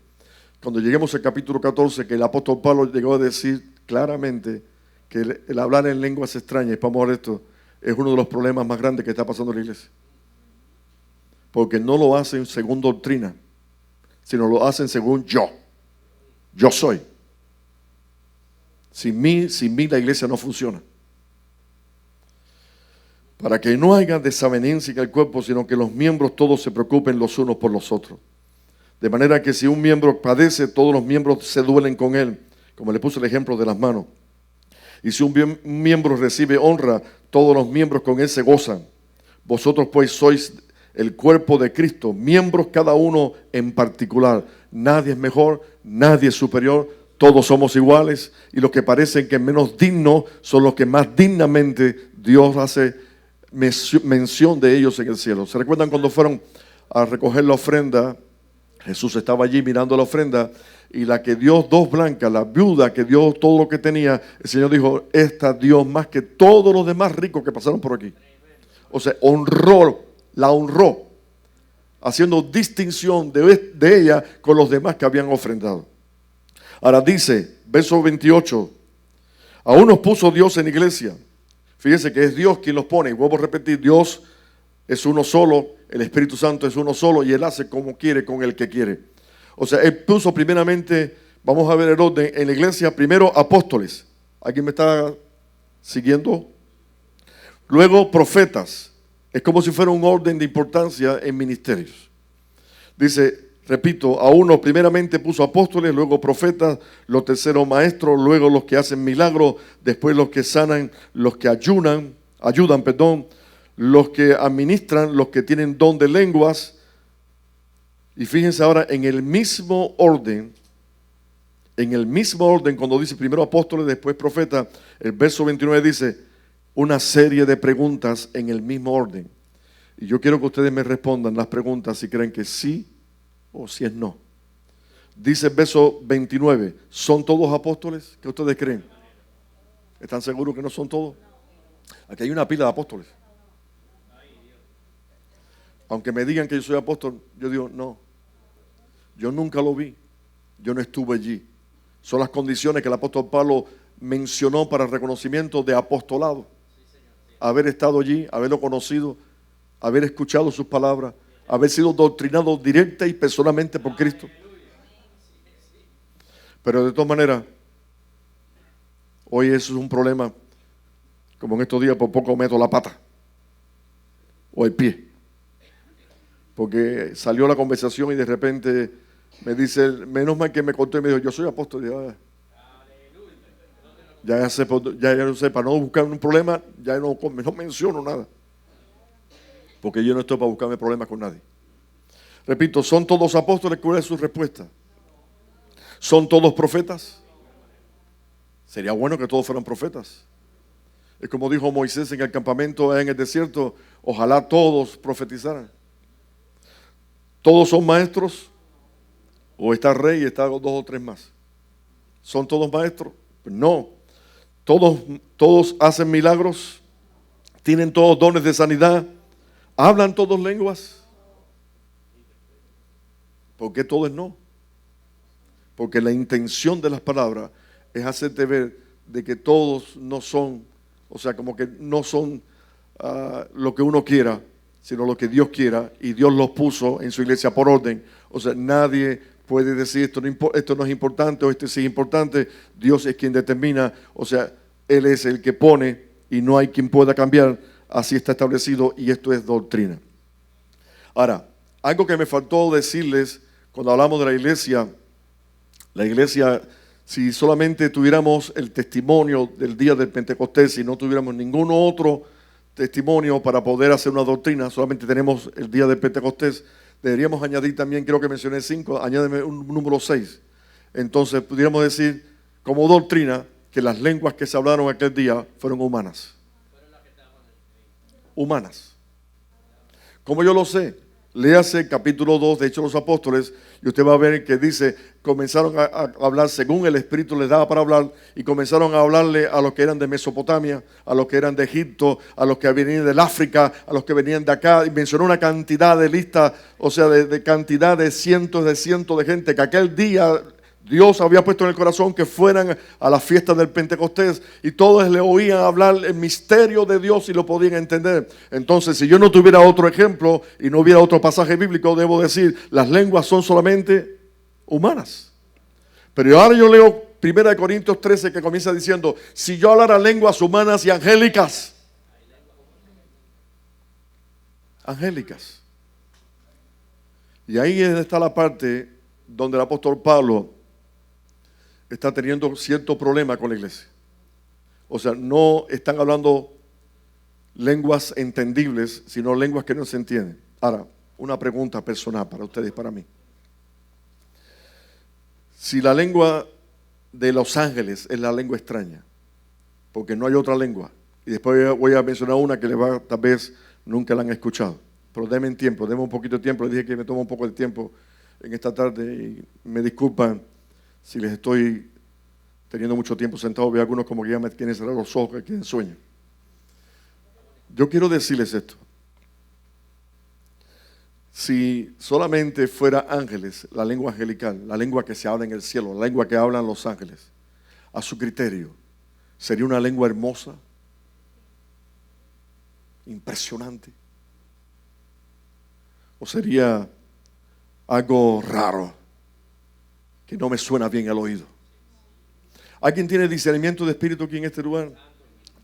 cuando lleguemos al capítulo 14, que el apóstol Pablo llegó a decir claramente que el hablar en lenguas extrañas, vamos a ver esto, es uno de los problemas más grandes que está pasando en la iglesia. Porque no lo hacen según doctrina, sino lo hacen según yo. Yo soy. Sin mí la iglesia no funciona. Para que no haya desavenencia en el cuerpo, sino que los miembros todos se preocupen los unos por los otros. De manera que si un miembro padece, todos los miembros se duelen con él, como le puse el ejemplo de las manos. Y si un miembro recibe honra, todos los miembros con él se gozan. Vosotros pues sois el cuerpo de Cristo, miembros cada uno en particular. Nadie es mejor, nadie es superior, todos somos iguales. Y los que parecen que menos dignos son los que más dignamente Dios hace mención de ellos en el cielo. ¿Se recuerdan cuando fueron a recoger la ofrenda? Jesús estaba allí mirando la ofrenda. Y la que dio dos blancas, la viuda que dio todo lo que tenía, el Señor dijo, esta dio más que todos los demás ricos que pasaron por aquí. O sea, la honró, haciendo distinción de ella con los demás que habían ofrendado. Ahora dice, verso 28, aún nos puso Dios en iglesia. Fíjense que es Dios quien los pone, y vuelvo a repetir, Dios es uno solo, el Espíritu Santo es uno solo, y Él hace como quiere con el que quiere. O sea, Él puso primeramente, vamos a ver el orden, en la iglesia, primero apóstoles. ¿Alguien me está siguiendo? Luego profetas. Es como si fuera un orden de importancia en ministerios. Dice, repito, a uno primeramente puso apóstoles, luego profetas, los terceros maestros, luego los que hacen milagros, después los que sanan, los que ayudan, los que administran, los que tienen don de lenguas. Y fíjense ahora en el mismo orden, cuando dice primero apóstoles, después profetas, el verso 29 dice una serie de preguntas en el mismo orden. Y yo quiero que ustedes me respondan las preguntas si creen que sí o si es no. Dice el verso 29, ¿son todos apóstoles? ¿Qué ustedes creen? ¿Están seguros que no son todos? Aquí hay una pila de apóstoles. Aunque me digan que yo soy apóstol, yo digo, no. Yo nunca lo vi. Yo no estuve allí. Son las condiciones que el apóstol Pablo mencionó para el reconocimiento de apostolado. Haber estado allí, haberlo conocido, haber escuchado sus palabras, haber sido doctrinado directa y personalmente por Cristo. Pero de todas maneras, hoy eso es un problema. Como en estos días por poco meto la pata o el pie. Porque salió la conversación y de repente me dice, menos mal que me contó y me dijo, yo soy apóstol. Ya sé, para no buscar un problema, ya no menciono nada. Porque yo no estoy para buscarme problemas con nadie. Repito, ¿son todos apóstoles? ¿Cuál es su respuesta? ¿Son todos profetas? Sería bueno que todos fueran profetas. Es como dijo Moisés en el campamento en el desierto, ojalá todos profetizaran. ¿Todos son maestros? ¿O está rey y está dos o tres más? ¿Son todos maestros? Pues no. Todos hacen milagros, tienen todos dones de sanidad, hablan todos lenguas. ¿Por qué todos no? Porque la intención de las palabras es hacerte ver de que todos no son, o sea, como que no son lo que uno quiera, sino lo que Dios quiera, y Dios los puso en su iglesia por orden. O sea, nadie puede decir esto no es importante o sí es importante. Dios es quien determina, o sea, Él es el que pone y no hay quien pueda cambiar. Así está establecido y esto es doctrina. Ahora, algo que me faltó decirles cuando hablamos de la iglesia, si solamente tuviéramos el testimonio del día del Pentecostés, si no tuviéramos ningún otro testimonio para poder hacer una doctrina, solamente tenemos el día del Pentecostés, deberíamos añadir también, creo que mencioné 5, añádeme un número 6. Entonces pudiéramos decir como doctrina que las lenguas que se hablaron aquel día fueron humanas. Humanas. ¿Cómo yo lo sé? Léase capítulo 2 de Hechos de los Apóstoles y usted va a ver que dice, comenzaron a hablar según el Espíritu les daba para hablar, y comenzaron a hablarle a los que eran de Mesopotamia, a los que eran de Egipto, a los que venían del África, a los que venían de acá, y mencionó una cantidad de listas, o sea, de cantidad de cientos de gente que aquel día Dios había puesto en el corazón que fueran a la fiesta del Pentecostés, y todos le oían hablar el misterio de Dios y lo podían entender. Entonces, si yo no tuviera otro ejemplo y no hubiera otro pasaje bíblico, debo decir, las lenguas son solamente humanas. Pero ahora yo leo 1 Corintios 13 que comienza diciendo, si yo hablara lenguas humanas y angélicas. Angélicas. Y ahí está la parte donde el apóstol Pablo está teniendo cierto problema con la iglesia. O sea, no están hablando lenguas entendibles, sino lenguas que no se entienden. Ahora, una pregunta personal para ustedes y para mí. Si la lengua de los ángeles es la lengua extraña, porque no hay otra lengua, y después voy a mencionar una que tal vez nunca la han escuchado, pero denme tiempo, denme un poquito de tiempo. Les dije que me tomo un poco de tiempo en esta tarde y me disculpan si les estoy teniendo mucho tiempo sentado. Veo algunos como que ya me quieren cerrar los ojos, que quieren sueño. Yo quiero decirles esto. Si solamente fuera ángeles, la lengua angelical, la lengua que se habla en el cielo, la lengua que hablan los ángeles, a su criterio, ¿sería una lengua hermosa? Impresionante. ¿O sería algo raro que no me suena bien al oído? ¿Alguien tiene discernimiento de espíritu aquí en este lugar?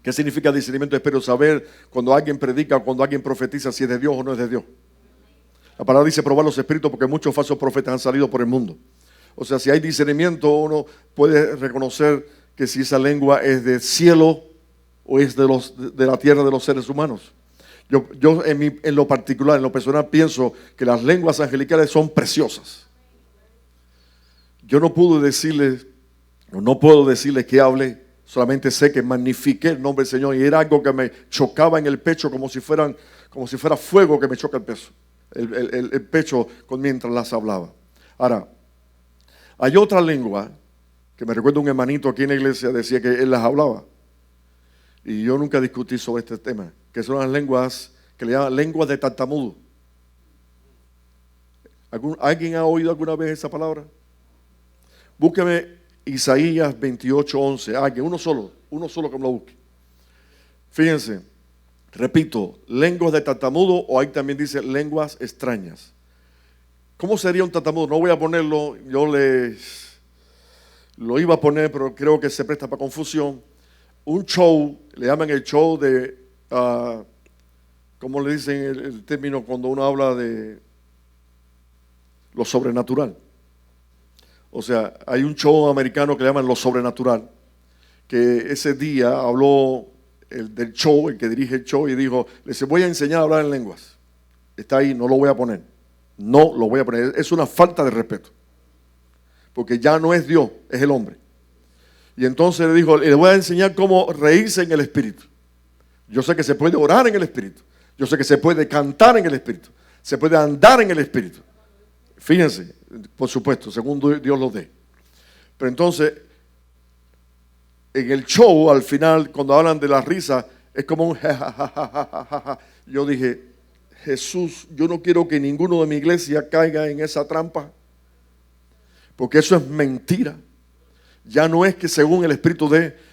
¿Qué significa discernimiento de espíritu? Saber cuando alguien predica o cuando alguien profetiza si es de Dios o no es de Dios. La palabra dice probar los espíritus porque muchos falsos profetas han salido por el mundo. O sea, si hay discernimiento, uno puede reconocer que si esa lengua es del cielo o es de la tierra de los seres humanos. Yo en lo particular, en lo personal, pienso que las lenguas angelicales son preciosas. Yo no puedo decirles que hable, solamente sé que magnifiqué el nombre del Señor, y era algo que me chocaba en el pecho como si fuera fuego que me choca el pecho mientras las hablaba. Ahora, hay otra lengua que me recuerda un hermanito aquí en la iglesia, decía que él las hablaba. Y yo nunca discutí sobre este tema, que son las lenguas que le llaman lenguas de tartamudo. ¿Alguien ha oído alguna vez esa palabra? Búsqueme Isaías 28:11. Alguien, uno solo que me lo busque. Fíjense, repito, lenguas de tartamudo, o ahí también dice lenguas extrañas. ¿Cómo sería un tartamudo? No voy a ponerlo, lo iba a poner, pero creo que se presta para confusión. Un show, le llaman el show de, ¿cómo le dicen el término cuando uno habla de lo sobrenatural? O sea, hay un show americano que le llaman lo sobrenatural, que ese día habló el del show, el que dirige el show, y dijo, les voy a enseñar a hablar en lenguas. Está ahí, no lo voy a poner. No lo voy a poner. Es una falta de respeto. Porque ya no es Dios, es el hombre. Y entonces le dijo, le voy a enseñar cómo reírse en el Espíritu. Yo sé que se puede orar en el Espíritu. Yo sé que se puede cantar en el Espíritu. Se puede andar en el Espíritu. Fíjense, por supuesto, según Dios lo dé. Pero entonces, en el show, al final, cuando hablan de la risa, es como un ja. Yo dije, Jesús, yo no quiero que ninguno de mi iglesia caiga en esa trampa, porque eso es mentira. Ya no es que según el Espíritu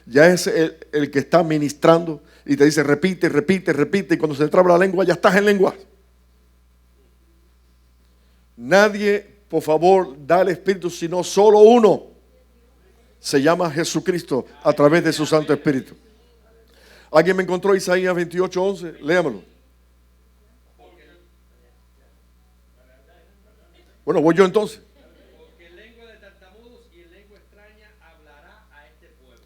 ya es el que está ministrando y te dice repite, y cuando se te traba la lengua ya estás en lengua. Nadie, por favor, da el Espíritu, sino solo uno. Se llama Jesucristo a través de su Santo Espíritu. ¿Alguien me encontró Isaías 28:11? Léamelo. Bueno, voy yo entonces.
Porque lengua de tartamudos y en lengua extraña hablará a este pueblo.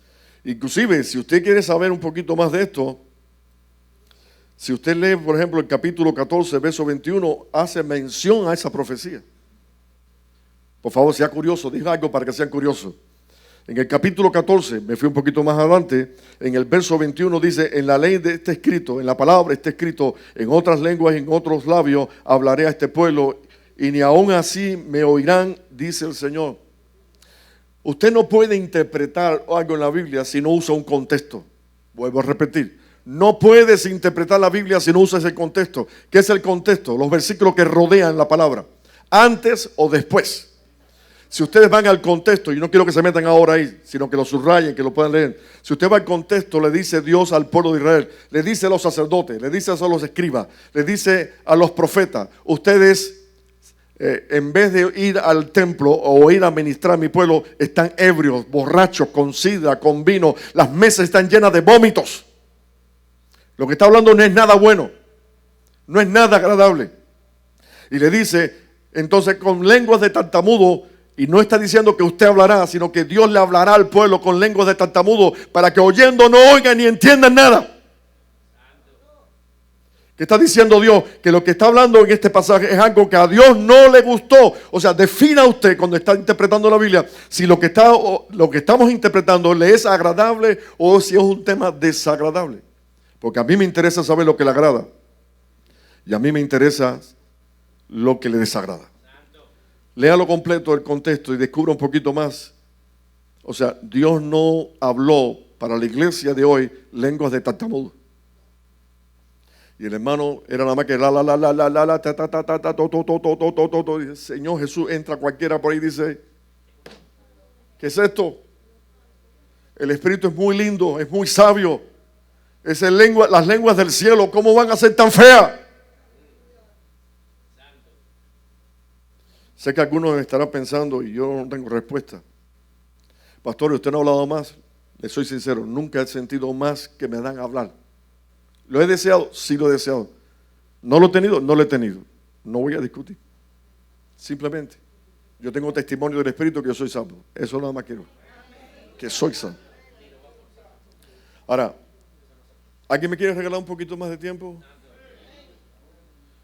Inclusive, si usted quiere saber un poquito más de esto, si usted lee, por ejemplo, el capítulo 14, verso 21, hace mención a esa profecía. Por favor, sea curioso, diga algo para que sean curiosos. En el capítulo 14, me fui un poquito más adelante, en el verso 21 dice, en la ley de este escrito, en la palabra está escrito, en otras lenguas y en otros labios hablaré a este pueblo, y ni aún así me oirán, dice el Señor. Usted no puede interpretar algo en la Biblia si no usa un contexto. Vuelvo a repetir, no puedes interpretar la Biblia si no usas ese contexto. ¿Qué es el contexto? Los versículos que rodean la palabra, antes o después. Si ustedes van al contexto, y no quiero que se metan ahora ahí, sino que lo subrayen, que lo puedan leer. Si usted va al contexto, le dice Dios al pueblo de Israel, le dice a los sacerdotes, le dice a los escribas, le dice a los profetas, ustedes en vez de ir al templo o ir a ministrar a mi pueblo, están ebrios, borrachos, con sidra, con vino, las mesas están llenas de vómitos. Lo que está hablando no es nada bueno, no es nada agradable. Y le dice, entonces con lenguas de tartamudo, y no está diciendo que usted hablará, sino que Dios le hablará al pueblo con lenguas de tartamudo para que oyendo no oigan ni entiendan nada. ¿Qué está diciendo Dios? Que lo que está hablando en este pasaje es algo que a Dios no le gustó. O sea, defina usted cuando está interpretando la Biblia si lo que estamos interpretando le es agradable o si es un tema desagradable. Porque a mí me interesa saber lo que le agrada y a mí me interesa lo que le desagrada. Léalo completo el contexto y descubra un poquito más. O sea, Dios no habló para la iglesia de hoy lenguas de tartamudo. Y el hermano era nada más que Señor Jesús, entra cualquiera por ahí y dice, ¿qué es esto? El Espíritu es muy lindo, es muy sabio. Es las lenguas del cielo, ¿cómo van a ser tan feas? Sé que algunos estarán pensando, y yo no tengo respuesta. Pastor, ¿usted no ha hablado más? Le soy sincero, nunca he sentido más que me dan a hablar. ¿Lo he deseado? Sí lo he deseado. ¿No lo he tenido? No lo he tenido. No voy a discutir. Simplemente, yo tengo testimonio del Espíritu que yo soy salvo. Eso nada más quiero. Que soy salvo. Ahora, ¿alguien me quiere regalar un poquito más de tiempo?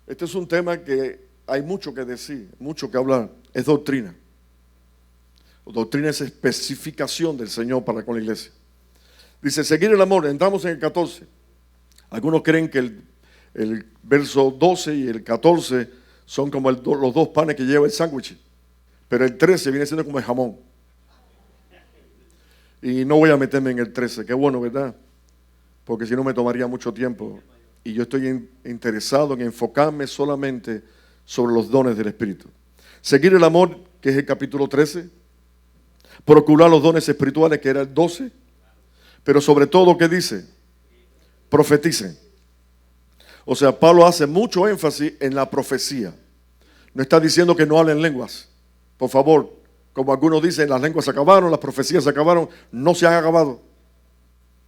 Este es un tema que hay mucho que decir, mucho que hablar. Es doctrina. Doctrina es especificación del Señor para con la iglesia. Dice, seguir el amor. Entramos en el 14. Algunos creen que el verso 12 y el 14 son como los dos panes que lleva el sándwich. Pero el 13 viene siendo como el jamón. Y no voy a meterme en el 13. Qué bueno, ¿verdad? Porque si no me tomaría mucho tiempo. Y yo estoy interesado en enfocarme solamente sobre los dones del Espíritu. Seguir el amor, que es el capítulo 13. Procurar los dones espirituales, que era el 12. Pero sobre todo, ¿qué dice? Profeticen. O sea, Pablo hace mucho énfasis en la profecía. No está diciendo que no hablen lenguas. Por favor, como algunos dicen, las lenguas se acabaron, las profecías se acabaron. No se han acabado.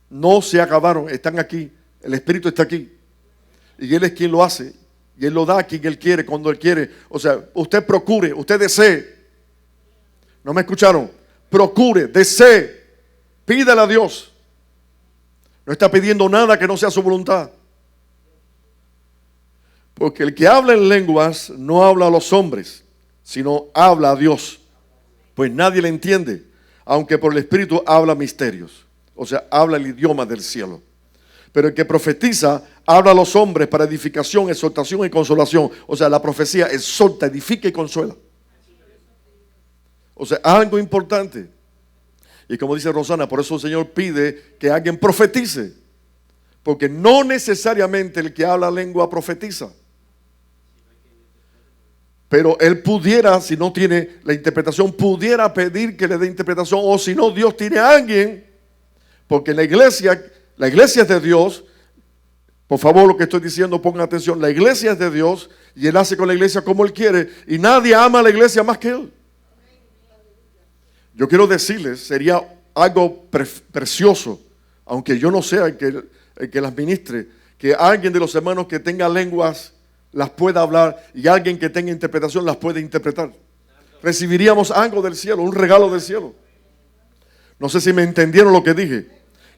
No se acabaron, están aquí. El Espíritu está aquí. Y Él es quien lo hace. Y Él lo da a quien Él quiere, cuando Él quiere. O sea, usted procure, usted desee. ¿No me escucharon? Procure, desee. Pídale a Dios. No está pidiendo nada que no sea su voluntad. Porque el que habla en lenguas no habla a los hombres, sino habla a Dios. Pues nadie le entiende, aunque por el Espíritu habla misterios. O sea, habla el idioma del cielo. Pero el que profetiza habla a los hombres para edificación, exhortación y consolación. O sea, la profecía exhorta, edifica y consuela. O sea, algo importante. Y como dice Rosana, por eso el Señor pide que alguien profetice. Porque no necesariamente el que habla lengua profetiza. Pero él pudiera, si no tiene la interpretación, pudiera pedir que le dé interpretación. O si no, Dios tiene a alguien. Porque la iglesia es de Dios. Por favor, lo que estoy diciendo, pongan atención. La iglesia es de Dios y Él hace con la iglesia como Él quiere. Y nadie ama a la iglesia más que Él. Yo quiero decirles, sería algo precioso, aunque yo no sea el que las ministre, que alguien de los hermanos que tenga lenguas las pueda hablar y alguien que tenga interpretación las pueda interpretar. Recibiríamos algo del cielo, un regalo del cielo. No sé si me entendieron lo que dije.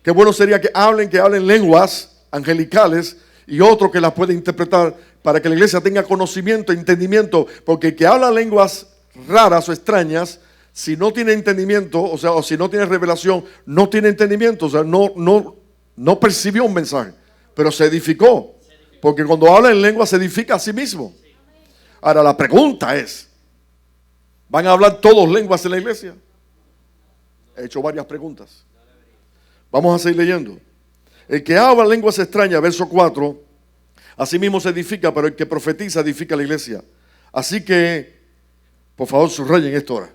Qué bueno sería que hablen lenguas angelicales y otro que las pueda interpretar para que la iglesia tenga conocimiento, entendimiento, porque el que habla lenguas raras o extrañas, si no tiene entendimiento, o si no tiene revelación, no tiene entendimiento, no percibió un mensaje, pero se edificó, porque cuando habla en lengua se edifica a sí mismo. Ahora la pregunta es, ¿van a hablar todos lenguas en la iglesia? He hecho varias preguntas. Vamos a seguir leyendo. El que habla lenguas extrañas, verso 4, así mismo se edifica, pero el que profetiza edifica la iglesia. Así que, por favor, subrayen esto ahora.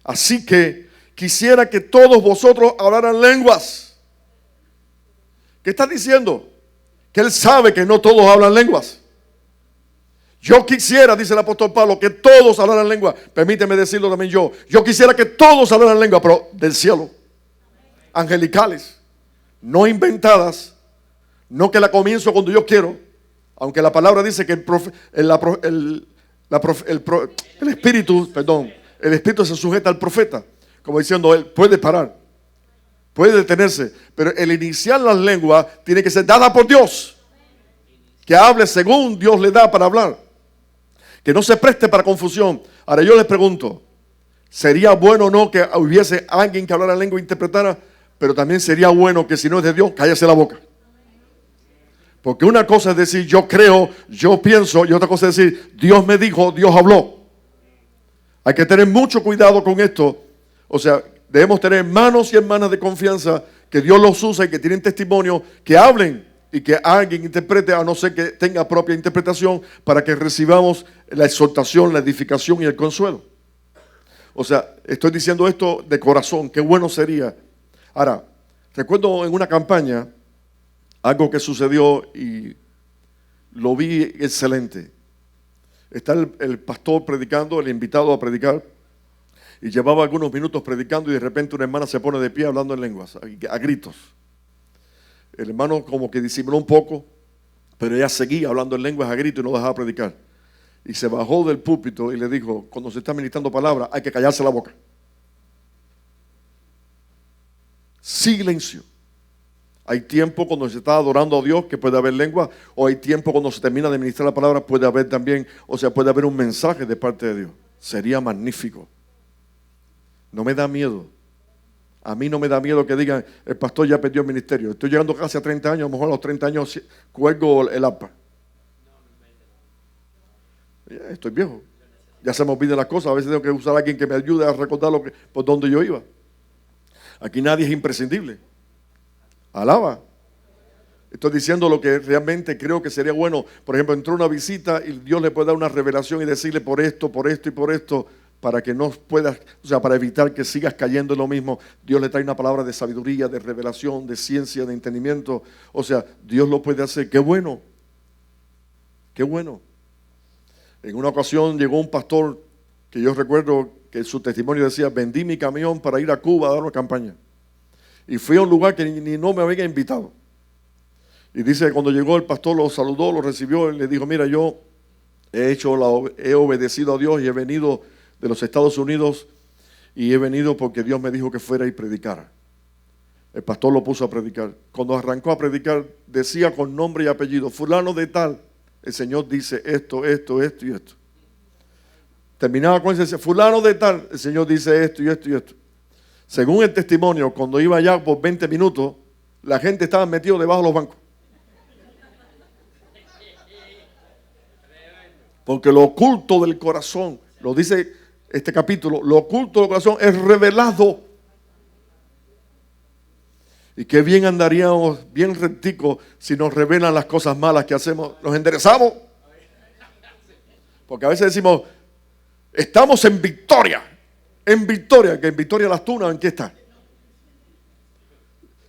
Así que quisiera que todos vosotros hablaran lenguas. ¿Qué está diciendo? Que él sabe que no todos hablan lenguas. Yo quisiera, dice el apóstol Pablo, que todos hablaran lengua. Permíteme decirlo también yo. Yo quisiera que todos hablaran lengua, pero del cielo. Angelicales. No inventadas, no que la comienzo cuando yo quiero, aunque la palabra dice que el espíritu se sujeta al profeta, como diciendo, él puede parar, puede detenerse, pero el iniciar las lenguas tiene que ser dada por Dios, que hable según Dios le da para hablar, que no se preste para confusión. Ahora yo les pregunto, ¿sería bueno o no que hubiese alguien que hablara lengua e interpretara? Pero también sería bueno que si no es de Dios, cállese la boca. Porque una cosa es decir, yo creo, yo pienso, y otra cosa es decir, Dios me dijo, Dios habló. Hay que tener mucho cuidado con esto. O sea, debemos tener hermanos y hermanas de confianza que Dios los usa y que tienen testimonio, que hablen y que alguien interprete, a no ser que tenga propia interpretación, para que recibamos la exhortación, la edificación y el consuelo. O sea, estoy diciendo esto de corazón, qué bueno sería. Ahora, recuerdo en una campaña algo que sucedió y lo vi excelente. Está el pastor predicando, el invitado a predicar, y llevaba algunos minutos predicando y de repente una hermana se pone de pie hablando en lenguas, a gritos. El hermano como que disimuló un poco, pero ella seguía hablando en lenguas a gritos y no dejaba predicar. Y se bajó del púlpito y le dijo, cuando se está ministrando palabra, hay que callarse la boca. Silencio. Hay tiempo cuando se está adorando a Dios que puede haber lengua, o hay tiempo cuando se termina de ministrar la palabra, puede haber también, o sea, puede haber un mensaje de parte de Dios. Sería magnífico. No me da miedo. A mí no me da miedo que digan, el pastor ya perdió el ministerio. Estoy llegando casi a 30 años, a lo mejor a los 30 años cuelgo el arpa. Estoy viejo. Ya se me olvidan las cosas. A veces tengo que usar a alguien que me ayude a recordar por donde yo iba. Aquí nadie es imprescindible. Alaba. Estoy diciendo lo que realmente creo que sería bueno. Por ejemplo, entró una visita y Dios le puede dar una revelación y decirle por esto y por esto, para que no puedas, o sea, para evitar que sigas cayendo en lo mismo. Dios le trae una palabra de sabiduría, de revelación, de ciencia, de entendimiento. O sea, Dios lo puede hacer. ¡Qué bueno! ¡Qué bueno! En una ocasión llegó un pastor que yo recuerdo que su testimonio decía, vendí mi camión para ir a Cuba a dar una campaña. Y fui a un lugar que ni no me había invitado. Y dice que cuando llegó el pastor lo saludó, lo recibió y le dijo, mira, yo he obedecido a Dios y he venido de los Estados Unidos y he venido porque Dios me dijo que fuera y predicara. El pastor lo puso a predicar. Cuando arrancó a predicar, decía con nombre y apellido, fulano de tal, el Señor dice esto, esto, esto y esto. Terminaba con ese, fulano de tal, el Señor dice esto y esto y esto. Según el testimonio, cuando iba allá por 20 minutos, la gente estaba metida debajo de los bancos. Porque lo oculto del corazón, lo dice este capítulo, lo oculto del corazón es revelado. Y qué bien andaríamos, bien recticos, si nos revelan las cosas malas que hacemos. Nos enderezamos. Porque a veces decimos, estamos en victoria. En victoria, que en victoria las tunas, ¿en qué está?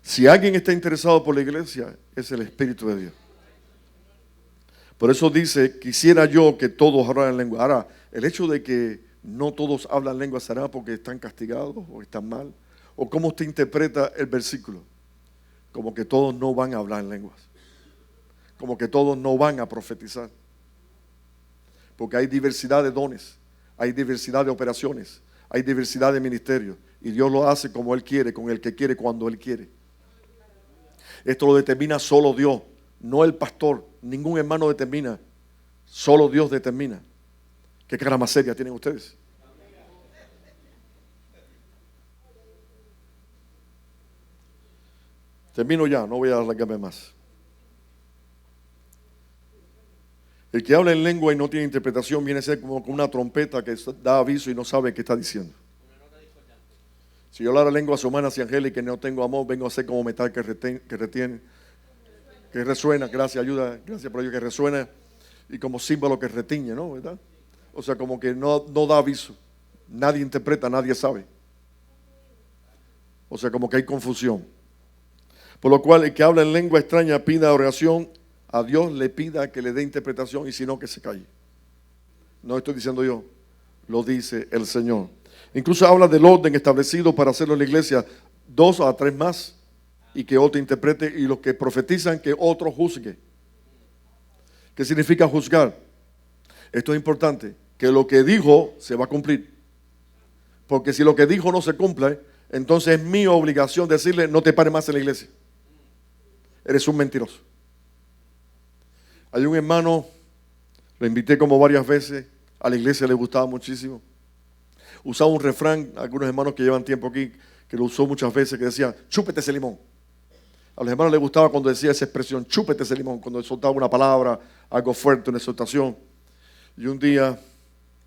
Si alguien está interesado por la iglesia, es el Espíritu de Dios. Por eso dice, quisiera yo que todos hablaran lengua. Ahora, el hecho de que no todos hablan lengua, ¿será porque están castigados o están mal? ¿O cómo usted interpreta el versículo? Como que todos no van a hablar en lenguas. Como que todos no van a profetizar. Porque hay diversidad de dones, hay diversidad de operaciones, hay diversidad de ministerios. Y Dios lo hace como Él quiere, con el que quiere, cuando Él quiere. Esto lo determina solo Dios, no el pastor. Ningún hermano determina, solo Dios determina. ¿Qué cara más seria tienen ustedes? Termino ya, no voy a alargarme más. El que habla en lengua y no tiene interpretación viene a ser como con una trompeta que da aviso y no sabe qué está diciendo. Si yo hablara lenguas humanas y angélicas y no tengo amor, vengo a ser como metal que retiene, que resuena, gracias, ayuda, gracias por ello, que resuena, y como símbolo que retiñe, ¿no? ¿Verdad? O sea, como que no da aviso. Nadie interpreta, nadie sabe. O sea, como que hay confusión. Por lo cual, el que habla en lengua extraña pida oración a Dios, le pida que le dé interpretación, y si no, que se calle. No estoy diciendo yo, lo dice el Señor. Incluso habla del orden establecido para hacerlo en la iglesia, 2 a 3 más, y que otro interprete, y los que profetizan, que otro juzgue. ¿Qué significa juzgar? Esto es importante, que lo que dijo se va a cumplir. Porque si lo que dijo no se cumple, entonces es mi obligación decirle, no te pares más en la iglesia. Eres un mentiroso. Hay un hermano, lo invité como varias veces, a la iglesia le gustaba muchísimo. Usaba un refrán, algunos hermanos que llevan tiempo aquí, que lo usó muchas veces, que decía, chúpete ese limón. A los hermanos les gustaba cuando decía esa expresión, chúpete ese limón, cuando soltaba una palabra, algo fuerte, una exhortación. Y un día,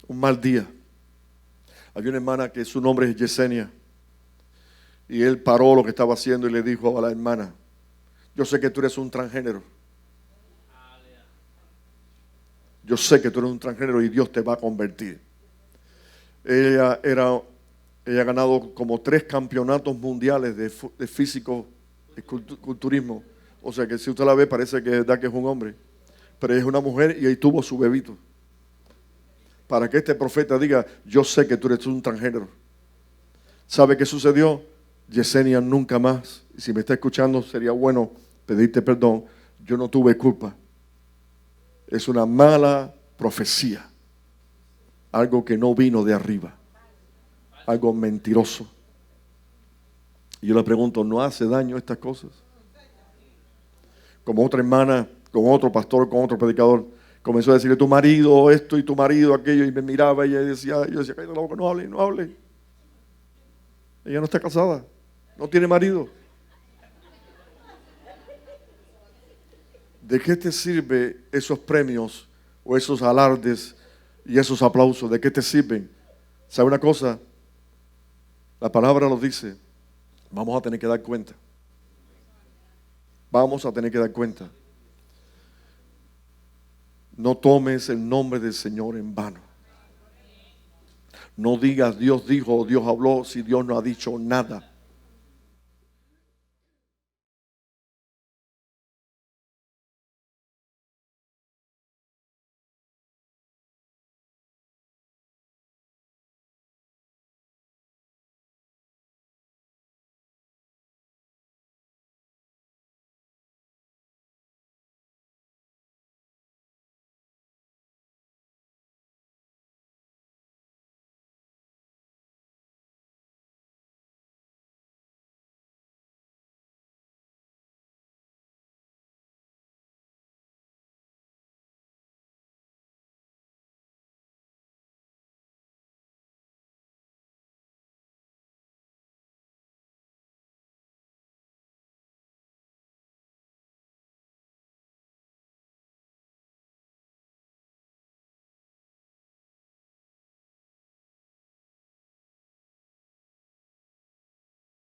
un mal día, había una hermana que su nombre es Yesenia, y él paró lo que estaba haciendo y le dijo a la hermana, yo sé que tú eres un transgénero. Yo sé que tú eres un transgénero y Dios te va a convertir. Ella ha ganado como 3 campeonatos mundiales de físico, de culturismo. O sea que si usted la ve parece que es verdad que es un hombre. Pero ella es una mujer y ahí tuvo su bebito. Para que este profeta diga, yo sé que tú eres un transgénero. ¿Sabe qué sucedió? Yesenia nunca más, y si me está escuchando sería bueno pedirte perdón, yo no tuve culpa. Es una mala profecía. Algo que no vino de arriba. Algo mentiroso. Y yo le pregunto, ¿no hace daño estas cosas? Como otra hermana, con otro pastor, con otro predicador, comenzó a decirle, tu marido esto y tu marido aquello, y me miraba y ella decía, yo decía, cállate la boca, no hable, no hable. Ella no está casada, no tiene marido. ¿De qué te sirve esos premios o esos alardes y esos aplausos? ¿De qué te sirven? ¿Sabe una cosa? La palabra nos dice, vamos a tener que dar cuenta. Vamos a tener que dar cuenta. No tomes el nombre del Señor en vano. No digas Dios dijo o Dios habló si Dios no ha dicho nada.